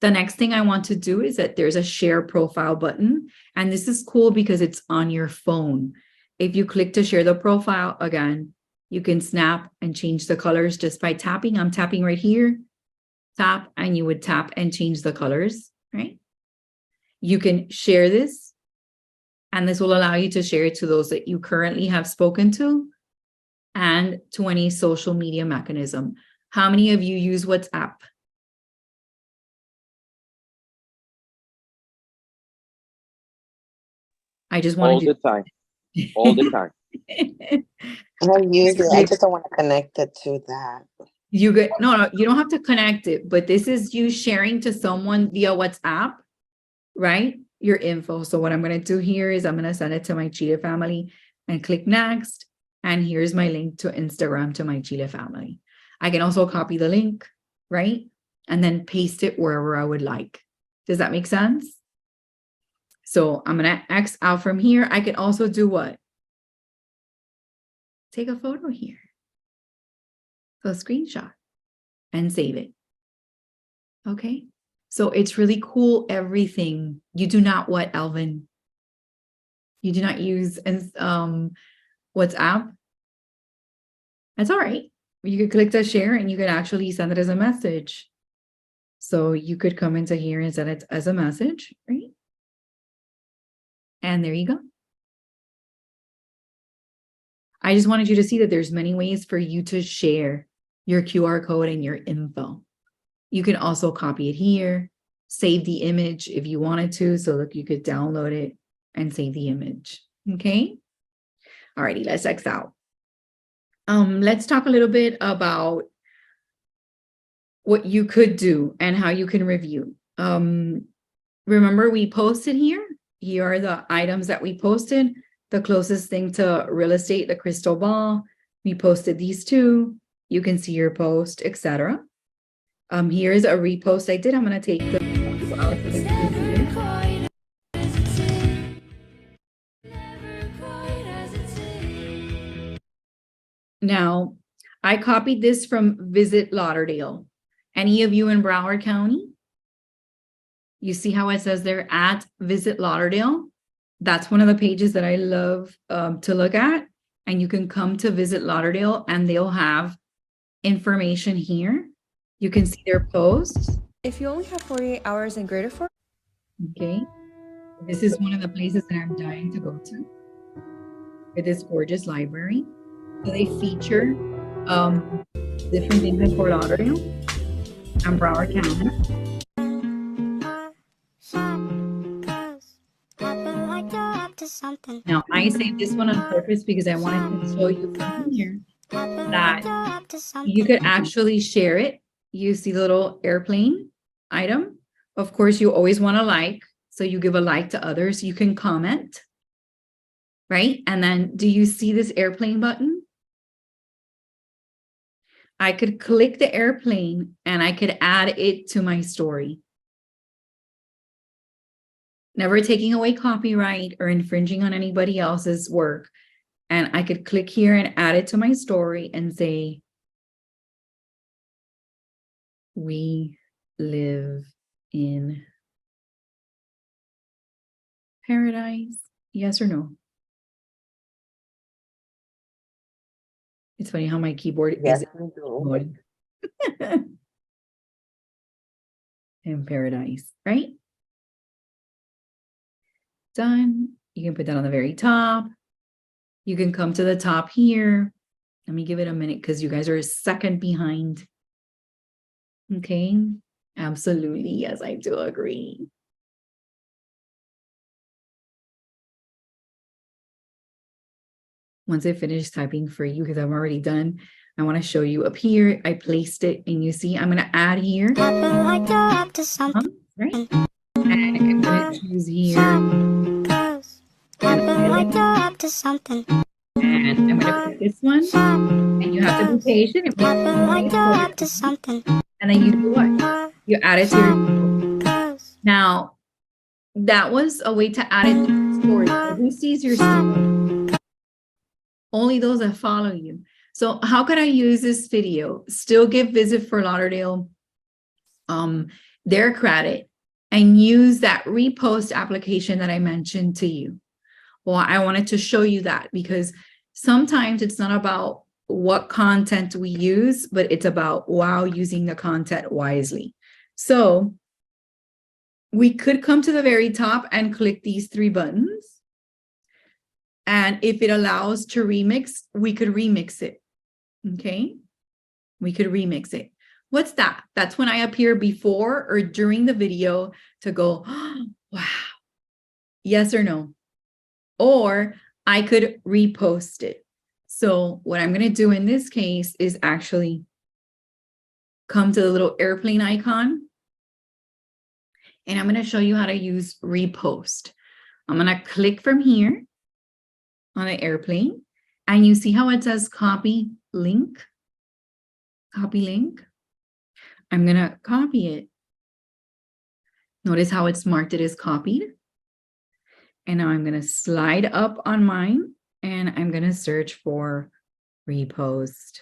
The next thing I want to do is that there's a share profile button. And this is cool because it's on your phone. If you click to share the profile again, you can snap and change the colors just by tapping. I'm tapping right here, tap, and you would tap and change the colors, right? You can share this, and this will allow you to share it to those that you currently have spoken to and to any social media mechanism. How many of you use WhatsApp? I just wanted All you the time. All the time. I use it. I just don't want to connect it to that. You get no, you don't have to connect it, but this is you sharing to someone via WhatsApp, right? Your info. So what I'm going to do here is I'm going to send it to my Chile family and click next. And here's my link to Instagram to my Chile family. I can also copy the link, right? And then paste it wherever I would like. Does that make sense? So I'm going to X out from here. I can also do what? Take a photo here. So screenshot and save it. Okay. So it's really cool. Everything. You do not what, Alvin? You do not use WhatsApp? That's all right. You could click to share and you could actually send it as a message. So you could come into here and send it as a message, right? And there you go. I just wanted you to see that there's many ways for you to share your QR code and your info. You can also copy it here, save the image if you wanted to. So look, you could download it and save the image. Okay. Alrighty, let's X out. Let's talk a little bit about what you could do and how you can review. Remember, we posted here. Here are the items that we posted. The closest thing to real estate, the crystal ball. We posted these two. You can see your post, etc. Here is a repost I did. I'm going to take the Now, I copied this from Visit Lauderdale. Any of you in Broward County? You see how it says there at Visit Lauderdale? That's one of the pages that I love to look at. And you can come to Visit Lauderdale and they'll have information here. You can see their posts. If you only have 48 hours and greater for. Okay. This is one of the places that I'm dying to go to with this gorgeous library. So they feature different things in Fort Lauderdale and Broward County. Now I saved this one on purpose because I wanted to show you from here that you could actually share it. You see the little airplane item. Of course, you always want to like, so you give a like to others. You can comment, right? And then do you see this airplane button? I could click the airplane and I could add it to my story. Never taking away copyright or infringing on anybody else's work. And I could click here and add it to my story and say, we live in paradise. Yes or no? It's funny how my keyboard Yes, is we do. going. In paradise, right? Done. You can put that on the very top. You can come to the top here. Let me give it a minute because you guys are a second behind. Okay. Absolutely. Yes, I do agree. Once I finish typing for you, because I'm already done, I want to show you up here. I placed it and you see, I'm going to add here. Right? And I'm going to choose here. And I'm going to put this one. And you have to be patient. And then you do what? You add it to your. Now, that was a way to add it to your story. Who sees your story? Only those that follow you. So how could I use this video? Still give Visit Fort Lauderdale their credit and use that repost application that I mentioned to you. Well, I wanted to show you that because sometimes it's not about what content we use, but it's about, wow, using the content wisely. So we could come to the very top and click these three buttons. And if it allows to remix, we could remix it. Okay. We could remix it. What's that? That's when I appear before or during the video to go, oh, wow, yes or no. Or I could repost it. So what I'm going to do in this case is actually come to the little airplane icon. And I'm going to show you how to use repost. I'm going to click from here on the airplane. And you see how it says copy link? Copy link. I'm going to copy it. Notice how it's marked it as copied. And now I'm going to slide up on mine and I'm going to search for repost.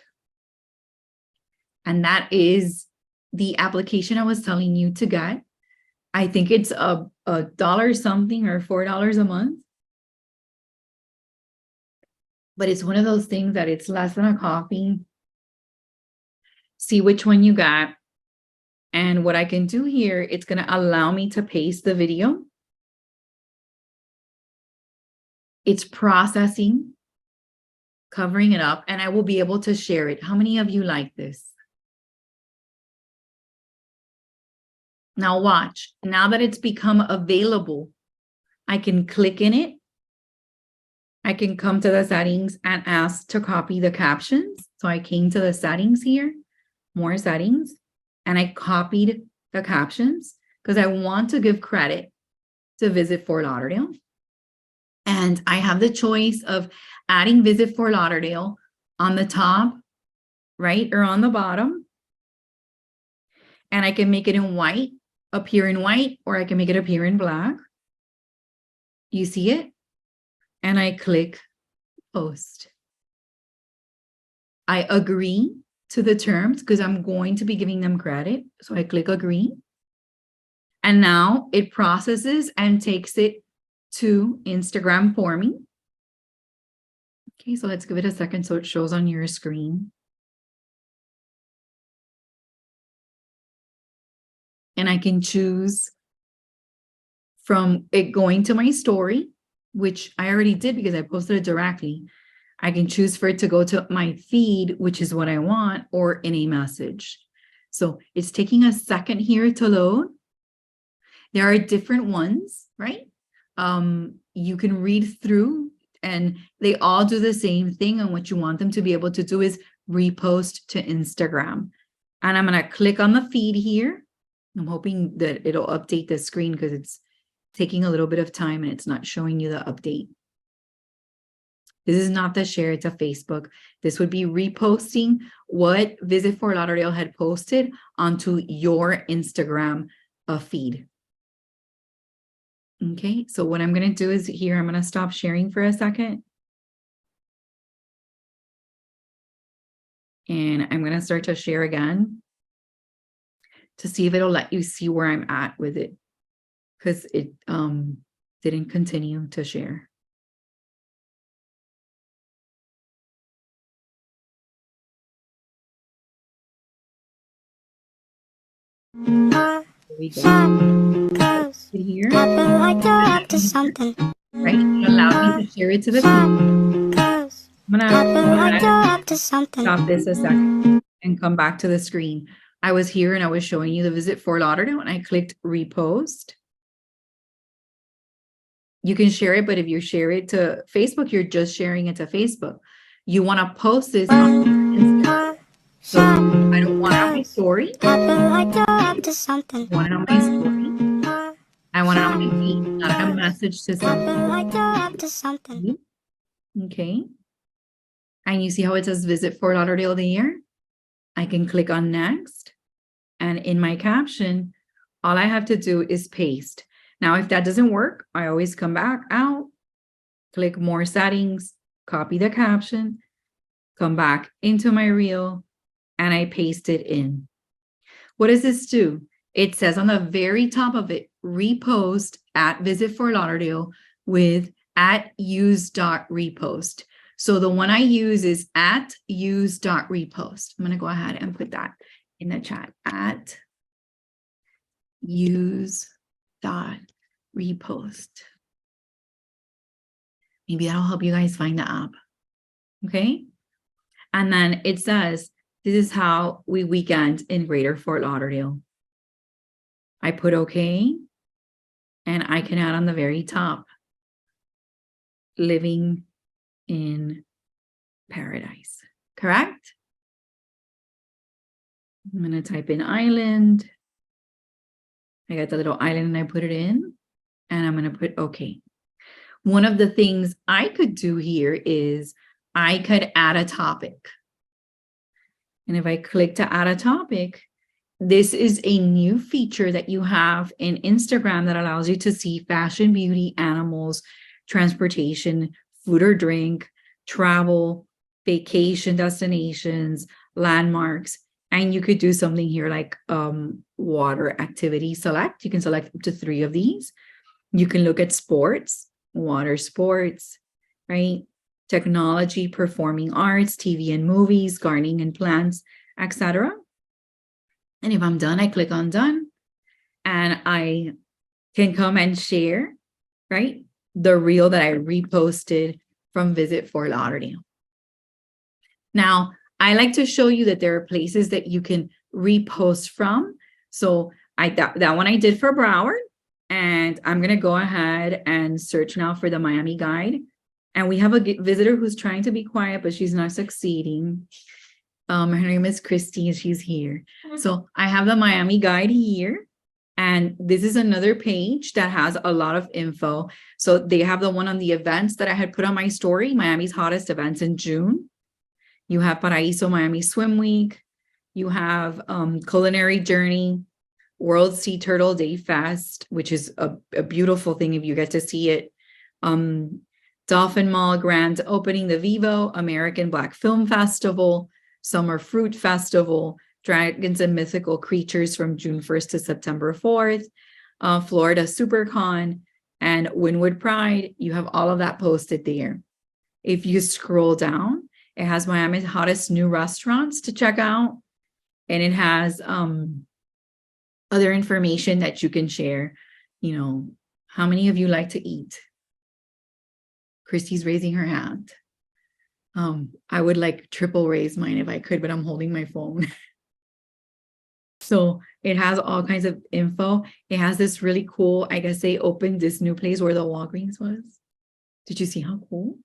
And that is the application I was telling you to get. I think it's a dollar something or $4 a month. But it's one of those things that it's less than a coffee. See which one you got. And what I can do here, it's going to allow me to paste the video. It's processing, covering it up, and I will be able to share it. How many of you like this? Now watch. Now that it's become available, I can click in it. I can come to the settings and ask to copy the captions. So I came to the settings here, more settings, and I copied the captions because I want to give credit to Visit Fort Lauderdale. And I have the choice of adding Visit Fort Lauderdale on the top, right, or on the bottom. And I can make it in white, appear in white, or I can make it appear in black. You see it? And I click post. I agree to the terms because I'm going to be giving them credit. So I click agree. And now it processes and takes it to Instagram for me. Okay, so let's give it a second so it shows on your screen. And I can choose from it going to my story, which I already did because I posted it directly. I can choose for it to go to my feed, which is what I want, or in a message. So it's taking a second here to load. There are different ones, right? You can read through and they all do the same thing. And what you want them to be able to do is repost to Instagram. And I'm going to click on the feed here. I'm hoping that it'll update the screen because it's taking a little bit of time and it's not showing you the update. This is not the share, it's a Facebook. This would be reposting what Visit Fort Lauderdale had posted onto your Instagram feed. Okay, so what I'm going to do is here, I'm going to stop sharing for a second. And I'm going to start to share again to see if it'll let you see where I'm at with it, because it didn't continue to share. Here we go. Here, Up to something. right? It allowed me to share it to the feed. I'm gonna Up to something. stop this a second and come back to the screen. I was here and I was showing you the Visit Fort Lauderdale and I clicked repost. You can share it, but if you share it to Facebook, you're just sharing it to Facebook. You want to post this on Instagram. So I don't want it on my story. Up to something. I want it on my story. I want it on my feed, not a message to someone. Up to something. Okay. And you see how it says Visit Fort Lauderdale the year? I can click on next. And in my caption, all I have to do is paste. Now, if that doesn't work, I always come back out, click more settings, copy the caption, come back into my reel, and I paste it in. What does this do? It says on the very top of it, repost at Visit Fort Lauderdale with @use.repost. So the one I use is @use.repost. I'm going to go ahead and put that in the chat, @use.repost. Maybe that'll help you guys find the app. Okay. And then it says, this is how we weekend in Greater Fort Lauderdale. I put okay. And I can add on the very top, living in paradise, correct? I'm going to type in island. I got the little island and I put it in and I'm going to put okay. One of the things I could do here is I could add a topic. And if I click to add a topic, this is a new feature that you have in Instagram that allows you to see fashion, beauty, animals, transportation, food or drink, travel, vacation destinations, landmarks. And you could do something here like water activity select. You can select up to 3 of these. You can look at sports, water sports, right? Technology, performing arts, TV and movies, gardening and plants, etc. And if I'm done, I click on done and I can come and share, right? The reel that I reposted from Visit Fort Lauderdale. Now, I like to show you that there are places that you can repost from. So that one I did for Broward, and I'm going to go ahead and search now for the Miami guide. And we have a visitor who's trying to be quiet, but she's not succeeding. Her name is Christy and she's here. So I have the Miami guide here. And this is another page that has a lot of info. So they have the one on the events that I had put on my story, Miami's hottest events in June. You have Paraíso Miami Swim Week. You have Culinary Journey, World Sea Turtle Day Fest, which is a beautiful thing if you get to see it. Dolphin Mall Grand Opening, the Vivo, American Black Film Festival, Summer Fruit Festival, Dragons and Mythical Creatures from June 1st to September 4th, Florida SuperCon, and Wynwood Pride. You have all of that posted there. If you scroll down, it has Miami's hottest new restaurants to check out, and it has other information that you can share, you know, How many of you like to eat? Christy's raising her hand. I would like triple raise mine if I could, but I'm holding my phone. So it has all kinds of info. It has this really cool, I guess they opened this new place where the Walgreens was. Did you see how cool?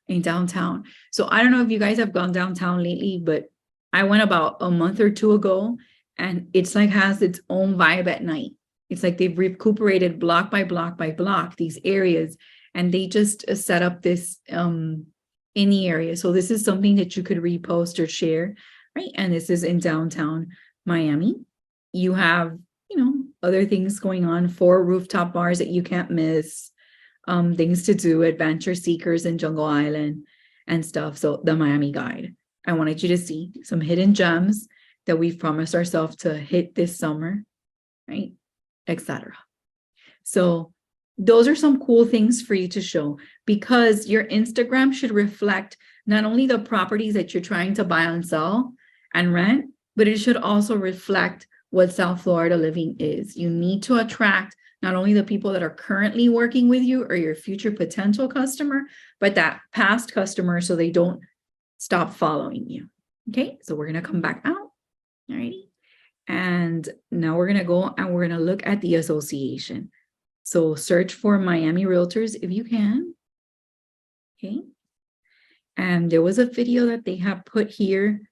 In downtown. So I don't know if you guys have gone downtown lately, but I went about a month or two ago, and it's like has its own vibe at night. It's like they've recuperated block by block by block these areas, and they just set up this in the area. So this is something that you could repost or share, right? And this is in downtown Miami. You have, other things going on, 4 rooftop bars that you can't miss, things to do, adventure seekers in Jungle Island and stuff. So the Miami Guide. I wanted you to see some hidden gems that we've promised ourselves to hit this summer, right? Etc. So those are some cool things for you to show, because your Instagram should reflect not only the properties that you're trying to buy and sell and rent, but it should also reflect what South Florida living is. You need to attract not only the people that are currently working with you or your future potential customer, but that past customer so they don't stop following you. Okay, so we're going to come back out. All righty. And now we're going to go and we're going to look at the association. So search for Miami Realtors if you can. Okay. And there was a video that they have put here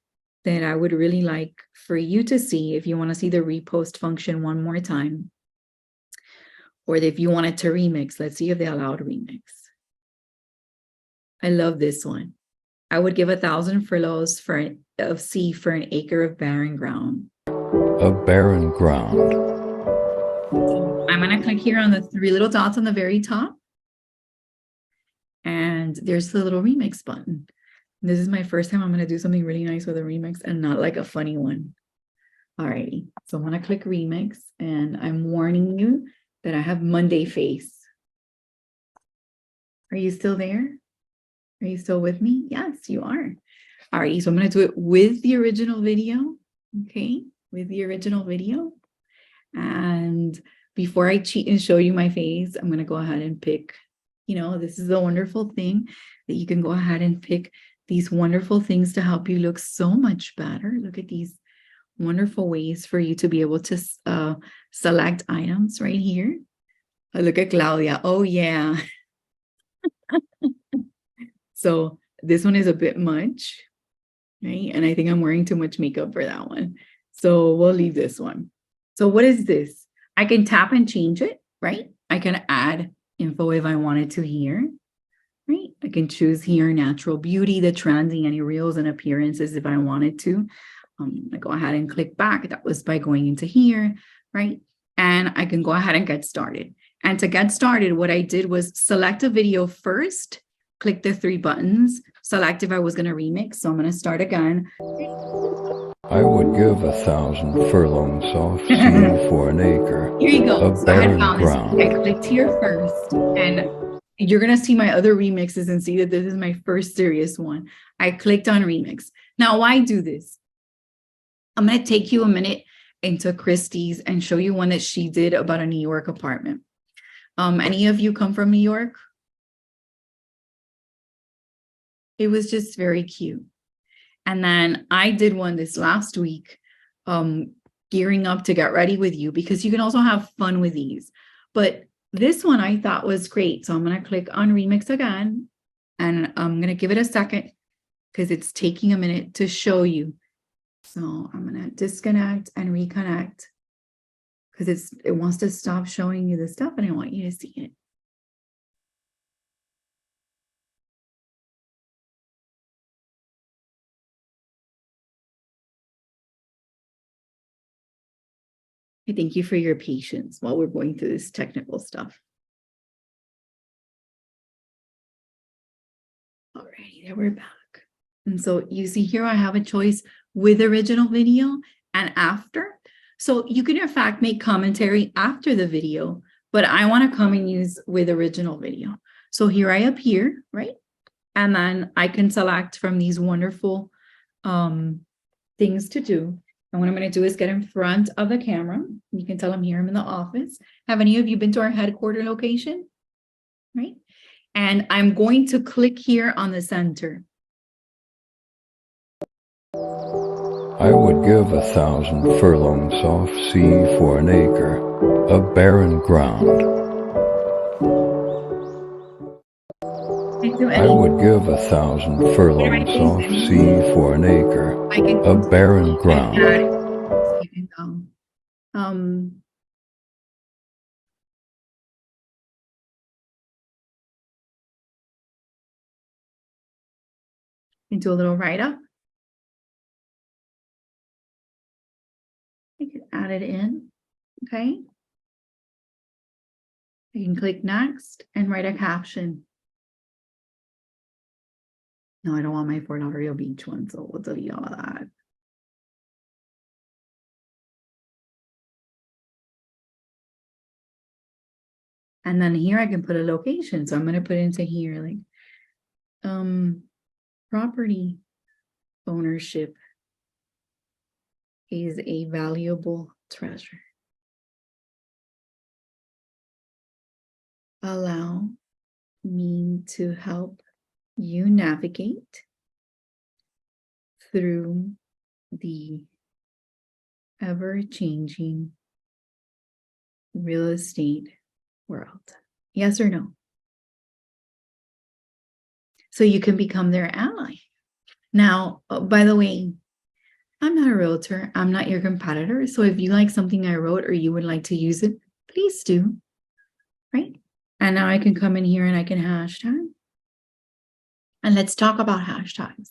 that I would really like for you to see if you want to see the repost function one more time. Or if you wanted to remix, let's see if they allowed remix. I love this one. I would give 1,000 furloughs of sea for an acre of barren ground. Of barren ground. I'm going to click here on the 3 little dots on the very top. And there's the little remix button. This is my first time I'm going to do something really nice with a remix and not like a funny one. Alrighty. So I'm going to click remix, and I'm warning you that I have Monday face. Are you still there? Are you still with me? Yes, you are. Alrighty. So I'm going to do it with the original video. Okay. With the original video. And before I cheat and show you my face, I'm going to go ahead and pick, this is the wonderful thing that you can go ahead and pick these wonderful things to help you look so much better. Look at these wonderful ways for you to be able to select items right here. Look at Claudia. Oh, yeah. So this one is a bit much, right? And I think I'm wearing too much makeup for that one. So we'll leave this one. So what is this? I can tap and change it, right? I can add info if I wanted to here, right? I can choose here natural beauty, the trending, any reels and appearances if I wanted to. I go ahead and click back. That was by going into here, right? And I can go ahead and get started. And to get started, what I did was select a video first, click the 3 buttons, select if I was going to remix. So I'm going to start again. I would give 1,000 furlongs off sea for an acre. Here you go. Of So I had barren found this. ground. I clicked here first, and you're going to see my other remixes and see that this is my first serious one. I clicked on remix. Now, why do this? I'm going to take you a minute into Christie's and show you one that she did about a New York apartment. Any of you come from New York? It was just very cute. And then I did one this last week, gearing up to get ready with you, because you can also have fun with these. But this one I thought was great. So I'm going to click on remix again, and I'm going to give it a second because it's taking a minute to show you. So I'm going to disconnect and reconnect because it wants to stop showing you the stuff, and I want you to see it. I thank you for your patience while we're going through this technical stuff. Alrighty, there we're back. And so you see here, I have a choice with original video and after. So you can in fact make commentary after the video, but I want to come and use with original video. So here I appear, right? And then I can select from these wonderful things to do. And what I'm going to do is get in front of the camera. You can tell I'm here, I'm in the office. Have any of you been to our headquarter location? Right? And I'm going to click here on the center. I would give 1,000 furlongs off sea for an acre of barren ground. I would give 1,000 furlongs off sea for an acre of barren ground. So you can go. And do a little write-up. I can add it in, okay? I can click next and write a caption. No, I don't want my Fort Lauderdale Beach one, so we'll delete all of that. And then here I can put a location. So I'm going to put into here like property ownership is a valuable treasure. Allow me to help you navigate through the ever-changing real estate world. Yes or no? So you can become their ally. Now, by the way, I'm not a realtor. I'm not your competitor. So if you like something I wrote or you would like to use it, please do. Right? And now I can come in here and I can hashtag. And let's talk about hashtags.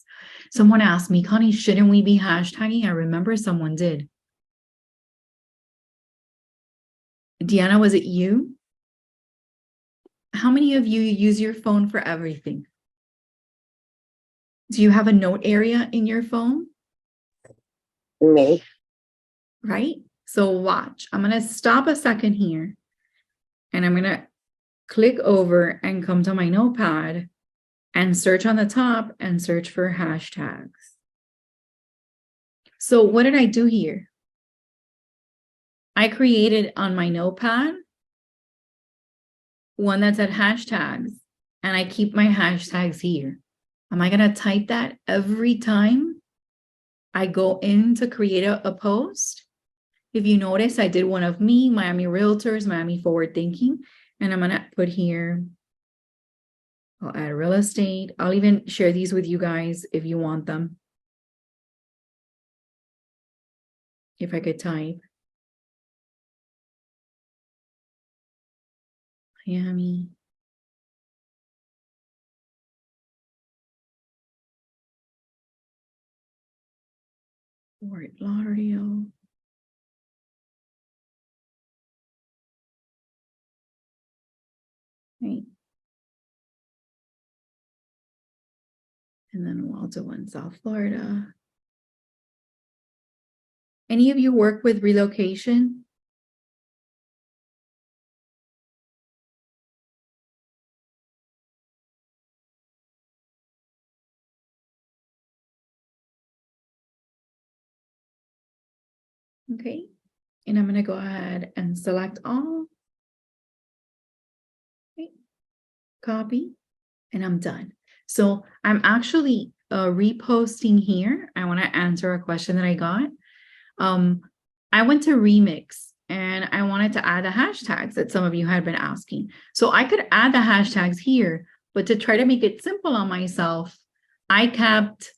Someone asked me, Connie, shouldn't we be hashtagging? I remember someone did. Deanna, was it you? How many of you use your phone for everything? Do you have a note area in your phone? Me. Right? So watch. I'm going to stop a second here. And I'm going to click over and come to my notepad and search on the top and search for hashtags. So what did I do here? I created on my notepad one that said hashtags, and I keep my hashtags here. Am I going to type that every time I go in to create a post? If you notice, I did one of me, Miami Realtors, Miami Forward Thinking, and I'm going to put here, I'll add real estate. I'll even share these with you guys if you want them. If I could type. Miami. Fort Lauderdale. Right. And then we'll do one South Florida. Any of you work with relocation? Okay. And I'm going to go ahead and select all. Okay. Copy. And I'm done. So I'm actually reposting here. I want to answer a question that I got. I went to Remix and I wanted to add the hashtags that some of you had been asking. So I could add the hashtags here, but to try to make it simple on myself, I kept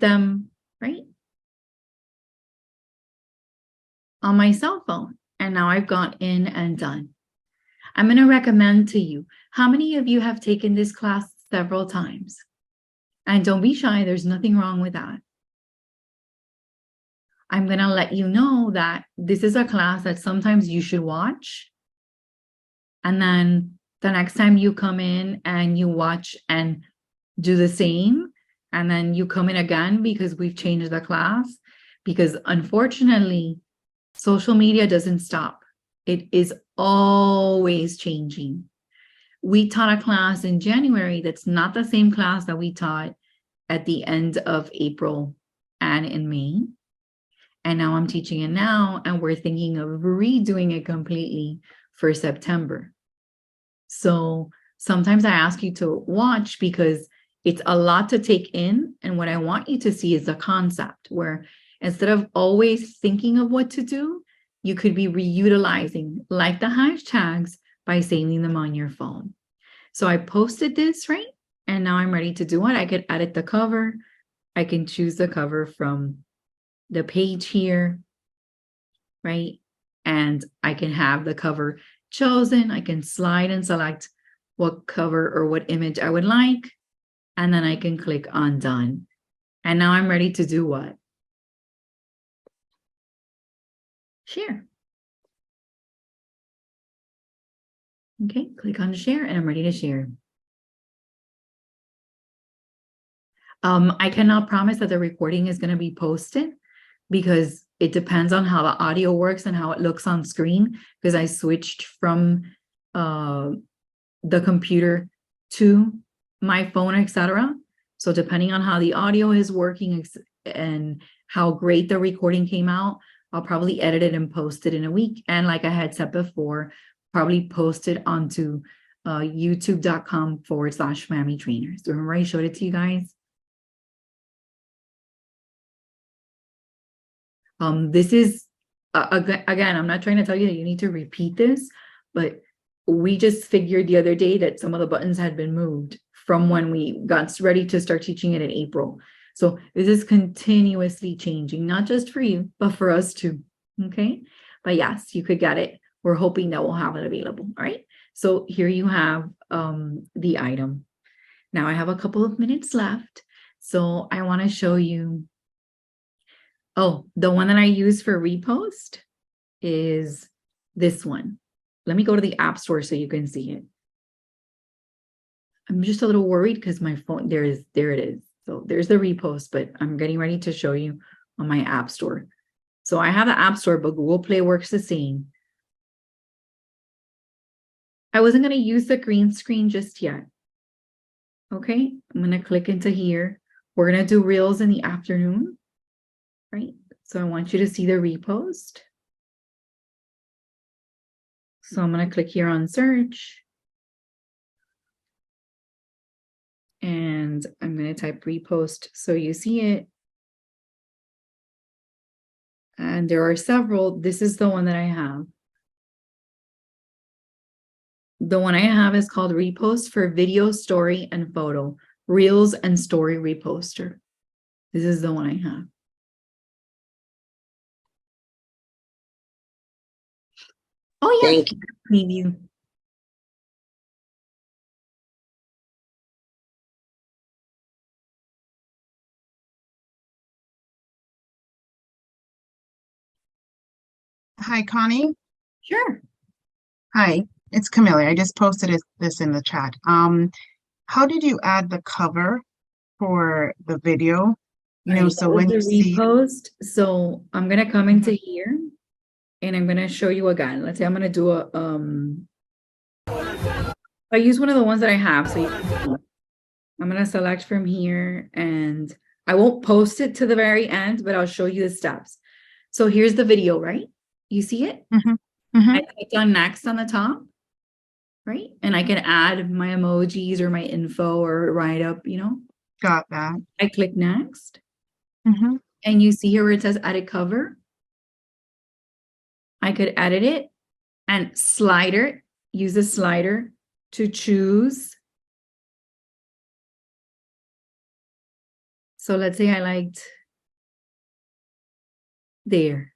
them right on my cell phone. And now I've gone in and done. I'm going to recommend to you, how many of you have taken this class several times? And don't be shy, there's nothing wrong with that. I'm going to let you know that this is a class that sometimes you should watch. And then the next time you come in and you watch and do the same, and then you come in again because we've changed the class. Because unfortunately, social media doesn't stop. It is always changing. we taught a class in January that's not the same class that we taught at the end of April and in May. And now I'm teaching it now, and we're thinking of redoing it completely for September. So sometimes I ask you to watch because it's a lot to take in. And what I want you to see is the concept where instead of always thinking of what to do, you could be reutilizing like the hashtags by saving them on your phone. So I posted this, right? And now I'm ready to do it. I could edit the cover. I can choose the cover from the page here, right? And I can have the cover chosen. I can slide and select what cover or what image I would like. And then I can click on done. And now I'm ready to do what? Share. Okay, click on share and I'm ready to share. I cannot promise that the recording is going to be posted because it depends on how the audio works and how it looks on screen, because I switched from the computer to my phone, etc. So depending on how the audio is working and how great the recording came out, I'll probably edit it and post it in a week. And like I had said before, probably post it onto youtube.com/miamitrainers. Remember I showed it to you guys? This is, again, I'm not trying to tell you that you need to repeat this, but we just figured the other day that some of the buttons had been moved from when we got ready to start teaching it in April. So this is continuously changing, not just for you, but for us too, okay? But yes, you could get it. We're hoping that we'll have it available, all right? So here you have the item. Now I have a couple of minutes left, so I wanna show you. Oh, the one that I use for Repost is this one. Let me go to the App Store so you can see it. I'm just a little worried because my phone, there it is. So there's the Repost, but I'm getting ready to show you on my App Store. So I have the App Store, but Google Play works the same. I wasn't going to use the green screen just yet. Okay, I'm going to click into here. We're going to do Reels in the afternoon. Right, so I want you to see the Repost. So I'm going to click here on search. And I'm going to type Repost so you see it. And there are several. This is the one that I have. The one I have is called Repost for Video, Story, and Photo. Reels and Story Reposter. This is the one I have. Oh, yeah. Thank you. Preview. Hi, Connie. Sure. Hi, it's Camille. I just posted this in the chat. How did you add the cover for the video? You know, Right, so that was when the you see, Repost. So I'm gonna come into here and I'm gonna show you again. Let's say I'm gonna do a I use one of the ones that I have. So you can see. I'm gonna select from here and I won't post it to the very end, but I'll show you the steps. So here's the video, right? You see it? I clicked on next on the top, right? And I can add my emojis or my info or write up, you know. got that. I click next. And you see here where it says edit cover. I could edit it and slider, use the slider to choose. So let's say I liked there.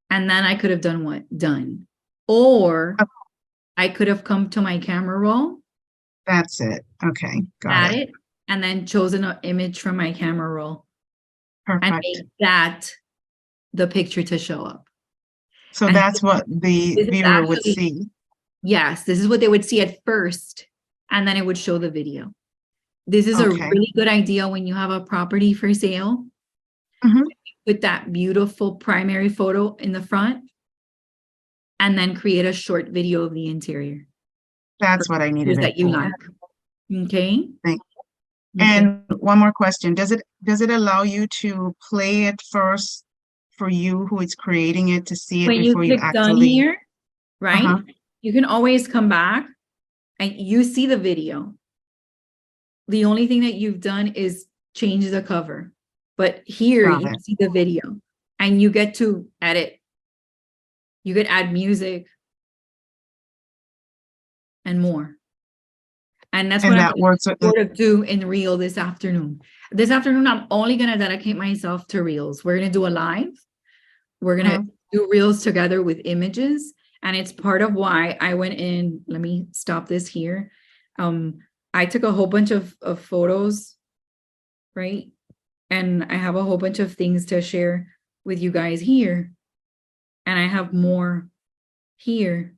And then I could have done what? Done. Or I could have come to my camera roll. That's it. Okay, got Add it. it. And then chosen an image from my camera roll. And Perfect. make that the picture to show up. So And that's what the this is viewer would actually- see. Yes, this is what they would see at first. And then it would show the video. This is Okay. a really good idea when you have a property for sale. Put that beautiful primary photo in the front and then create a short video of the interior. That's what I needed Is it that you for. like. Okay. Thank Okay. And one more question. Does it allow you to play it first for you who is creating it to see it When you before you click done actually? here, right? Uh-huh. You can always come back and you see the video. The only thing that you've done is change the cover. But here Got you it. see the video and you get to edit. You could add music and more. And that's And what I'm that works with sort of do in Reel this afternoon. This afternoon, I'm only going to dedicate myself to Reels. We're going to do a live. We're going to do Reels together with images. And it's part of why I went in. Let me stop this here. I took a whole bunch of photos, right? And I have a whole bunch of things to share with you guys here. And I have more here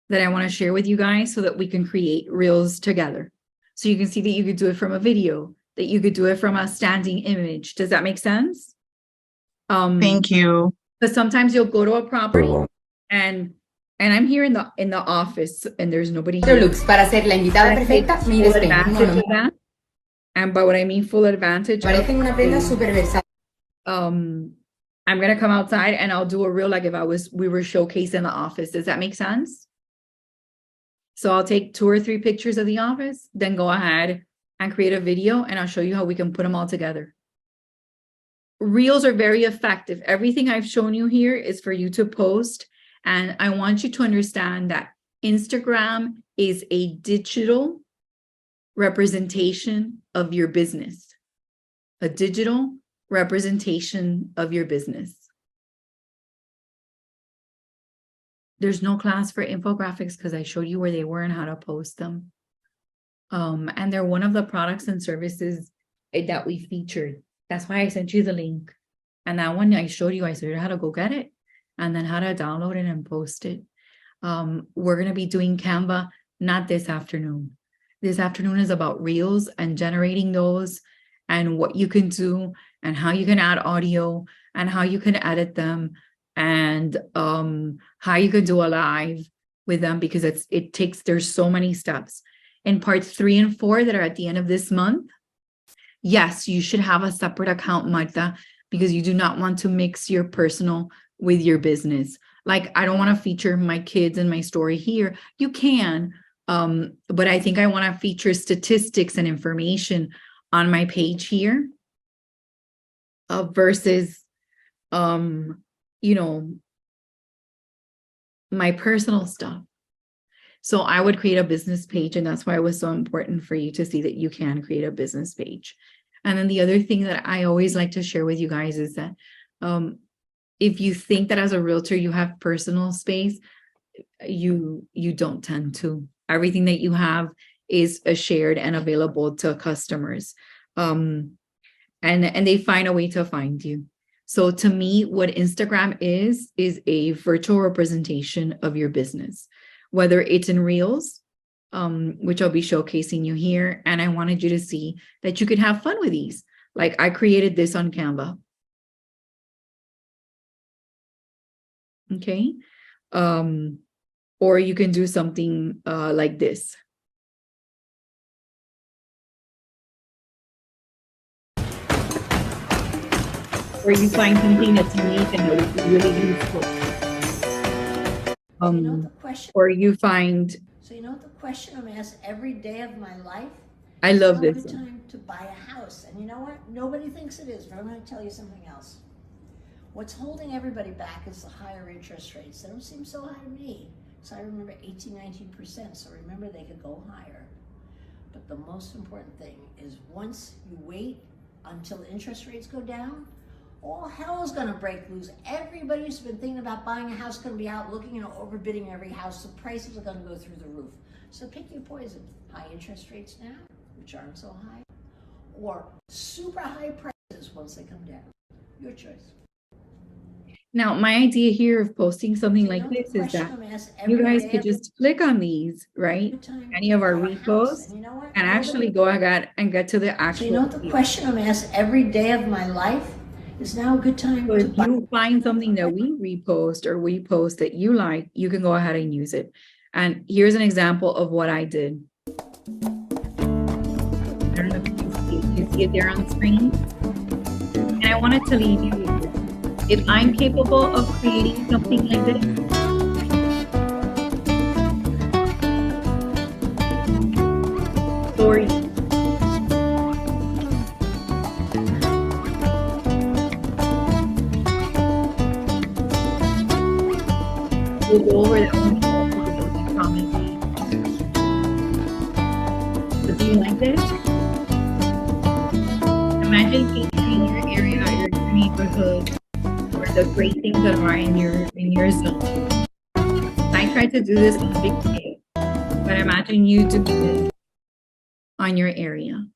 that I want to share with you guys so that we can create Reels together. So you can see that you could do it from a video, that you could do it from a standing image. Does that make sense? Thank you. Because sometimes you'll go to a property Furlong. and I'm here in the office and there's nobody here. Looks para ser la invitada I take perfecta, full mires que advantage of that. And by what I mean full advantage, parecen una prenda súper versátil. I'm gonna come outside and I'll do a reel like if we were showcasing the office. Does that make sense? So I'll take 2 or 3 pictures of the office, then go ahead and create a video and I'll show you how we can put them all together. Reels are very effective. Everything I've shown you here is for you to post. And I want you to understand that Instagram is a digital representation of your business, a digital representation of your business. There's no class for infographics because I showed you where they were and how to post them. And they're one of the products and services that we featured. That's why I sent you the link. And that one I showed you how to go get it and then how to download it and post it. We're going to be doing Canva, not this afternoon. This afternoon is about Reels and generating those and what you can do and how you can add audio and how you can edit them and how you could do a live with them because there's so many steps. In parts 3 and 4 that are at the end of this month, yes, you should have a separate account, Marta, because you do not want to mix your personal with your business. Like, I don't want to feature my kids and my story here. You can, but I think I want to feature statistics and information on my page here versus, my personal stuff. So I would create a business page, and that's why it was so important for you to see that you can create a business page. And then the other thing that I always like to share with you guys is that if you think that as a realtor you have personal space, you don't tend to. Everything that you have is shared and available to customers. And they find a way to find you. So to me, what Instagram is a virtual representation of your business, whether it's in Reels, which I'll be showcasing you here. And I wanted you to see that you could have fun with these. Like, I created this on Canva. Okay. Or you can do something like this. Or you find something that's unique and that is really useful. Or you find. So you know what the question I'm asked every day of my life? I love this. It's not a good time to buy a house. And you know what? Nobody thinks it is, but I'm going to tell you something else. What's holding everybody back is the higher interest rates. They don't seem so high to me. So I remember 18, 19%. So remember, they could go higher. But the most important thing is once you wait until interest rates go down, all hell is going to break loose. Everybody who's been thinking about buying a house is going to be out looking and overbidding every house. The prices are going to go through the roof. So pick your poison. High interest rates now, which aren't so high, or super high prices once they come down. Your choice. Now, my idea here of posting something like this is that you guys could just click on these, right? Any of our reposts, and actually go ahead and get to the actual. So you know what the question I'm asked every day of my life is now a good time So to if you find something that we repost or we post that you like, you can go ahead and use it. And here's an example of what I did. I don't know if you see it there on the screen. And I wanted to leave you with this. If I'm capable of creating something like this, story. We'll go over that one comment. So do you like this? Imagine featuring your area, your neighborhood, or the great things that are in your zone. I tried to do this on a big scale, but imagine you doing this on your area.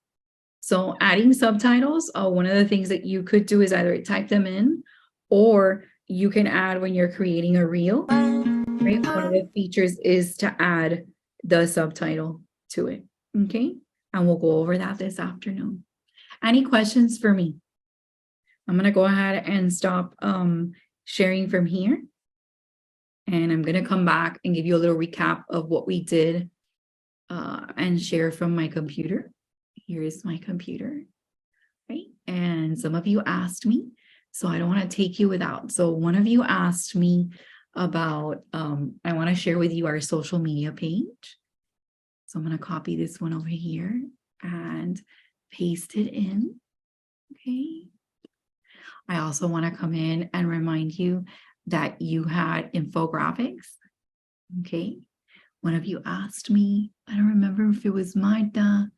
So adding subtitles, one of the things that you could do is either type them in, or you can add when you're creating a reel, right? One of the features is to add the subtitle to it, okay? And we'll go over that this afternoon. Any questions for me? I'm gonna go ahead and stop sharing from here. And I'm gonna come back and give you a little recap of what we did and share from my computer. Here's my computer, right? And some of you asked me, so I don't want to take you without. So one of you asked me about, I want to share with you our social media page. So I'm going to copy this one over here and paste it in, okay? I also want to come in and remind you that you had infographics, okay? One of you asked me, I don't remember if it was Magda,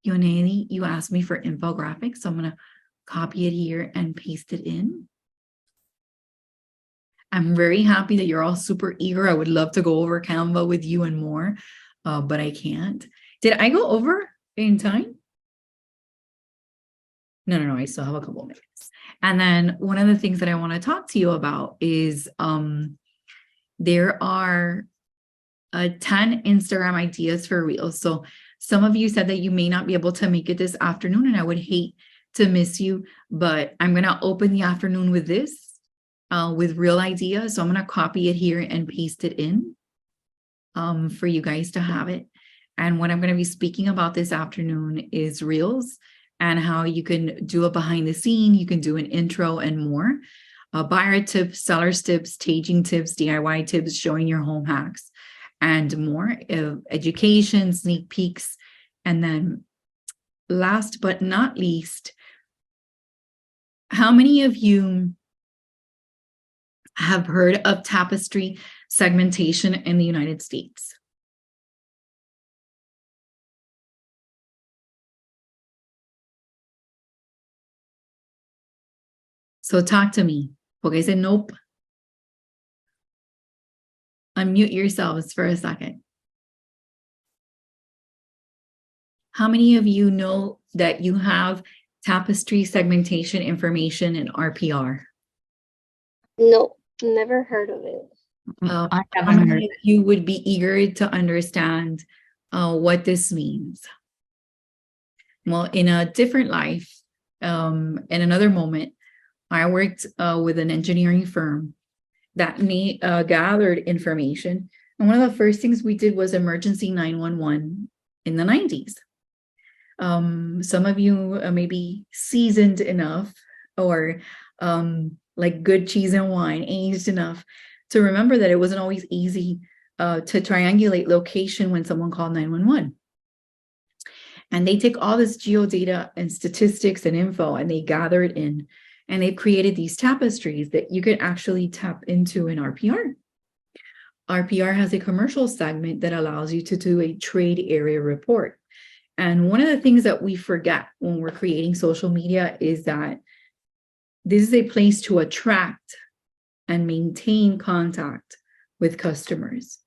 Yoneli, you asked me for infographics, so I'm going to copy it here and paste it in. I'm very happy that you're all super eager. I would love to go over Canva with you and more, but I can't. Did I go over in time? No, I still have a couple of minutes. And then one of the things that I want to talk to you about is there are 10 Instagram ideas for Reels. So some of you said that you may not be able to make it this afternoon, and I would hate to miss you, but I'm going to open the afternoon with this, with real ideas. So I'm going to copy it here and paste it in for you guys to have it. And what I'm going to be speaking about this afternoon is Reels and how you can do a behind the scene, you can do an intro and more. Buyer tips, sellers tips, staging tips, DIY tips, showing your home hacks, and more, education, sneak peeks. And then last but not least, how many of you have heard of tapestry segmentation in the United States? So talk to me. Okay, say nope. Unmute yourselves for a second. How many of you know that you have tapestry segmentation information in RPR? No, never heard of it. I How haven't many heard. of you would be eager to understand what this means? Well, in a different life, in another moment, I worked with an engineering firm that gathered information. And one of the first things we did was emergency 911 in the 90s. Some of you may be seasoned enough or like good cheese and wine, aged enough to remember that it wasn't always easy to triangulate location when someone called 911. And they take all this geodata and statistics and info and they gather it in, and they've created these tapestries that you can actually tap into in RPR. RPR has a commercial segment that allows you to do a trade area report. And one of the things that we forget when we're creating social media is that this is a place to attract and maintain contact with customers.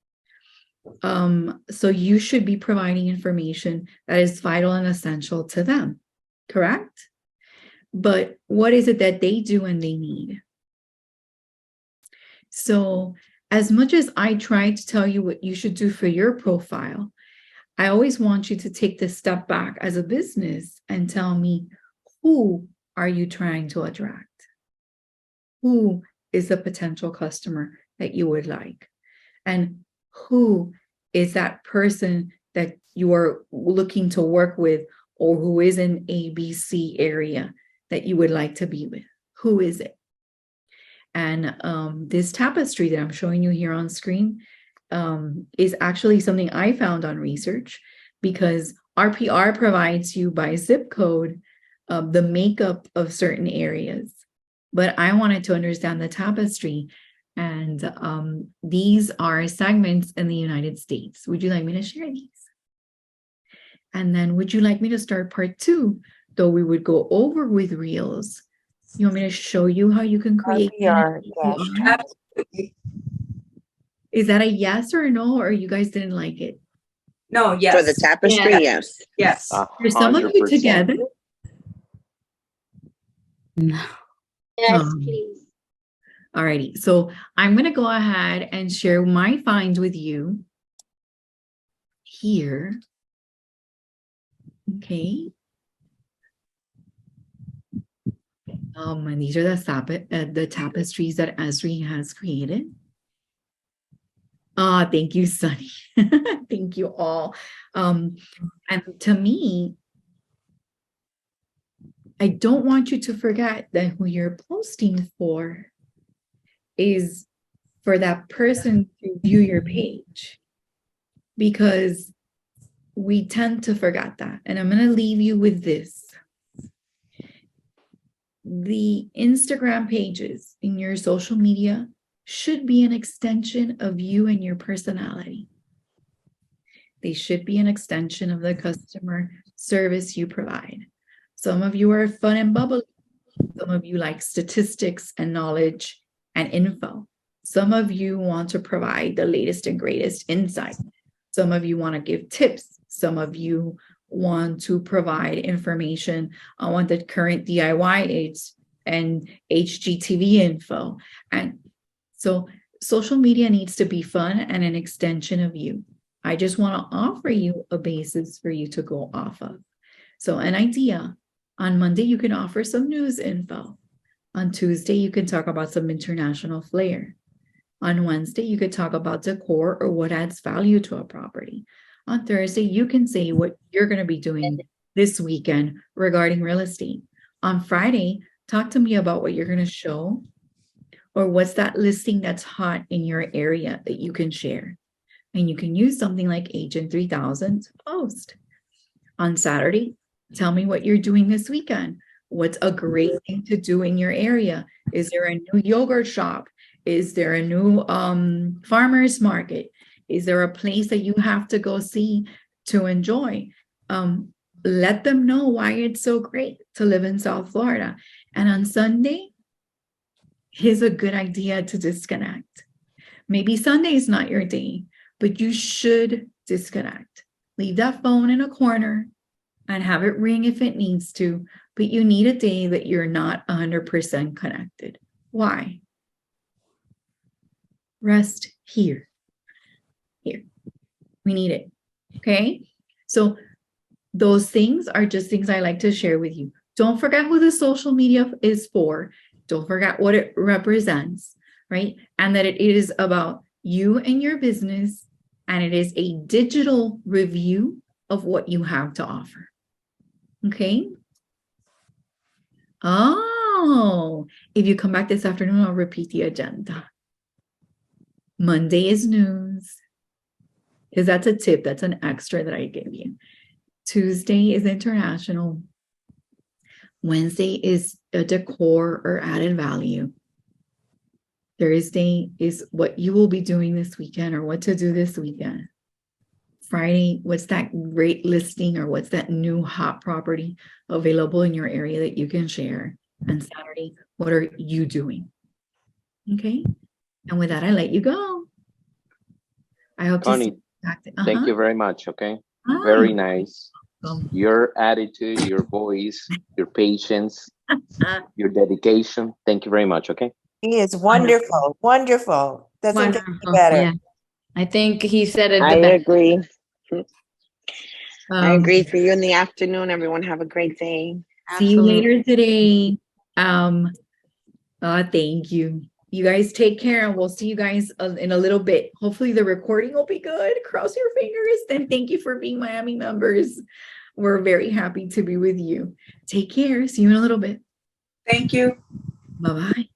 So you should be providing information that is vital and essential to them, correct? But what is it that they do and they need? So as much as I try to tell you what you should do for your profile, I always want you to take this step back as a business and tell me, who are you trying to attract? Who is the potential customer that you would like? And who is that person that you are looking to work with, or who is in ABC area that you would like to be with? Who is it? And this tapestry that I'm showing you here on screen is actually something I found on research, because RPR provides you by zip code the makeup of certain areas. But I wanted to understand the tapestry, and these are segments in the United States. Would you like me to share these? And then would you like me to start part 2? Though we would go over with reels. You want me to show you how you can create? RPR, yes. Absolutely. Is that a yes or a no, or you guys didn't like it? No, yes. For the tapestry, yes. Yes. For some of you 100%. together? No. Yes, Um, please. Alrighty, so I'm gonna go ahead and share my finds with you here. Okay. And these are the tapestries that Esri has created. Thank you, Sunny. Thank you all. And to me, I don't want you to forget that who you're posting for is for that person to view your page, because we tend to forget that. And I'm going to leave you with this. The Instagram pages in your social media should be an extension of you and your personality. They should be an extension of the customer service you provide. Some of you are fun and bubbly. Some of you like statistics and knowledge and info. Some of you want to provide the latest and greatest insight. Some of you want to give tips. Some of you want to provide information on what the current DIY is and HGTV info. And so social media needs to be fun and an extension of you. I just want to offer you a basis for you to go off of. So an idea: on Monday, you can offer some news info. On Tuesday, you can talk about some international flair. On Wednesday, you could talk about decor or what adds value to a property. On Thursday, you can say what you're going to be doing this weekend regarding real estate. On Friday, talk to me about what you're going to show, or what's that listing that's hot in your area that you can share. And you can use something like Agent 3000 to post. On Saturday, tell me what you're doing this weekend. What's a great thing to do in your area? Is there a new yogurt shop? Is there a new farmer's market? Is there a place that you have to go see to enjoy? Let them know why it's so great to live in South Florida. And on Sunday, here's a good idea to disconnect. Maybe Sunday is not your day, but you should disconnect. Leave that phone in a corner and have it ring if it needs to, but you need a day that you're not 100% connected. Why? Rest here. Here. We need it. Okay? So those things are just things I like to share with you. Don't forget who the social media is for. Don't forget what it represents, right? And that it is about you and your business, and it is a digital review of what you have to offer. Okay? Oh, if you come back this afternoon, I'll repeat the agenda. Monday is news, because that's a tip, that's an extra that I give you. Tuesday is international. Wednesday is a decor or added value. Thursday is what you will be doing this weekend or what to do this weekend. Friday, what's that great listing or what's that new hot property available in your area that you can share? And Saturday, what are you doing? Okay. And with that, I let you go. I hope Connie, to see you back. thank you very much. Okay. Hi. Very nice. Welcome. Your attitude, your voice, your patience, your dedication. Thank you very much. Okay. He is wonderful, wonderful. Doesn't get any Wonderful. better. Yeah. I think he said it I the best. agree. I Um, agree. For you in the afternoon, everyone have a great day. See you Absolutely. later today. Thank you. You guys take care, and we'll see you guys in a little bit. Hopefully the recording will be good. Cross your fingers. And thank you for being Miami members. We're very happy to be with you. Take care. See you in a little bit. Thank you. Bye-bye.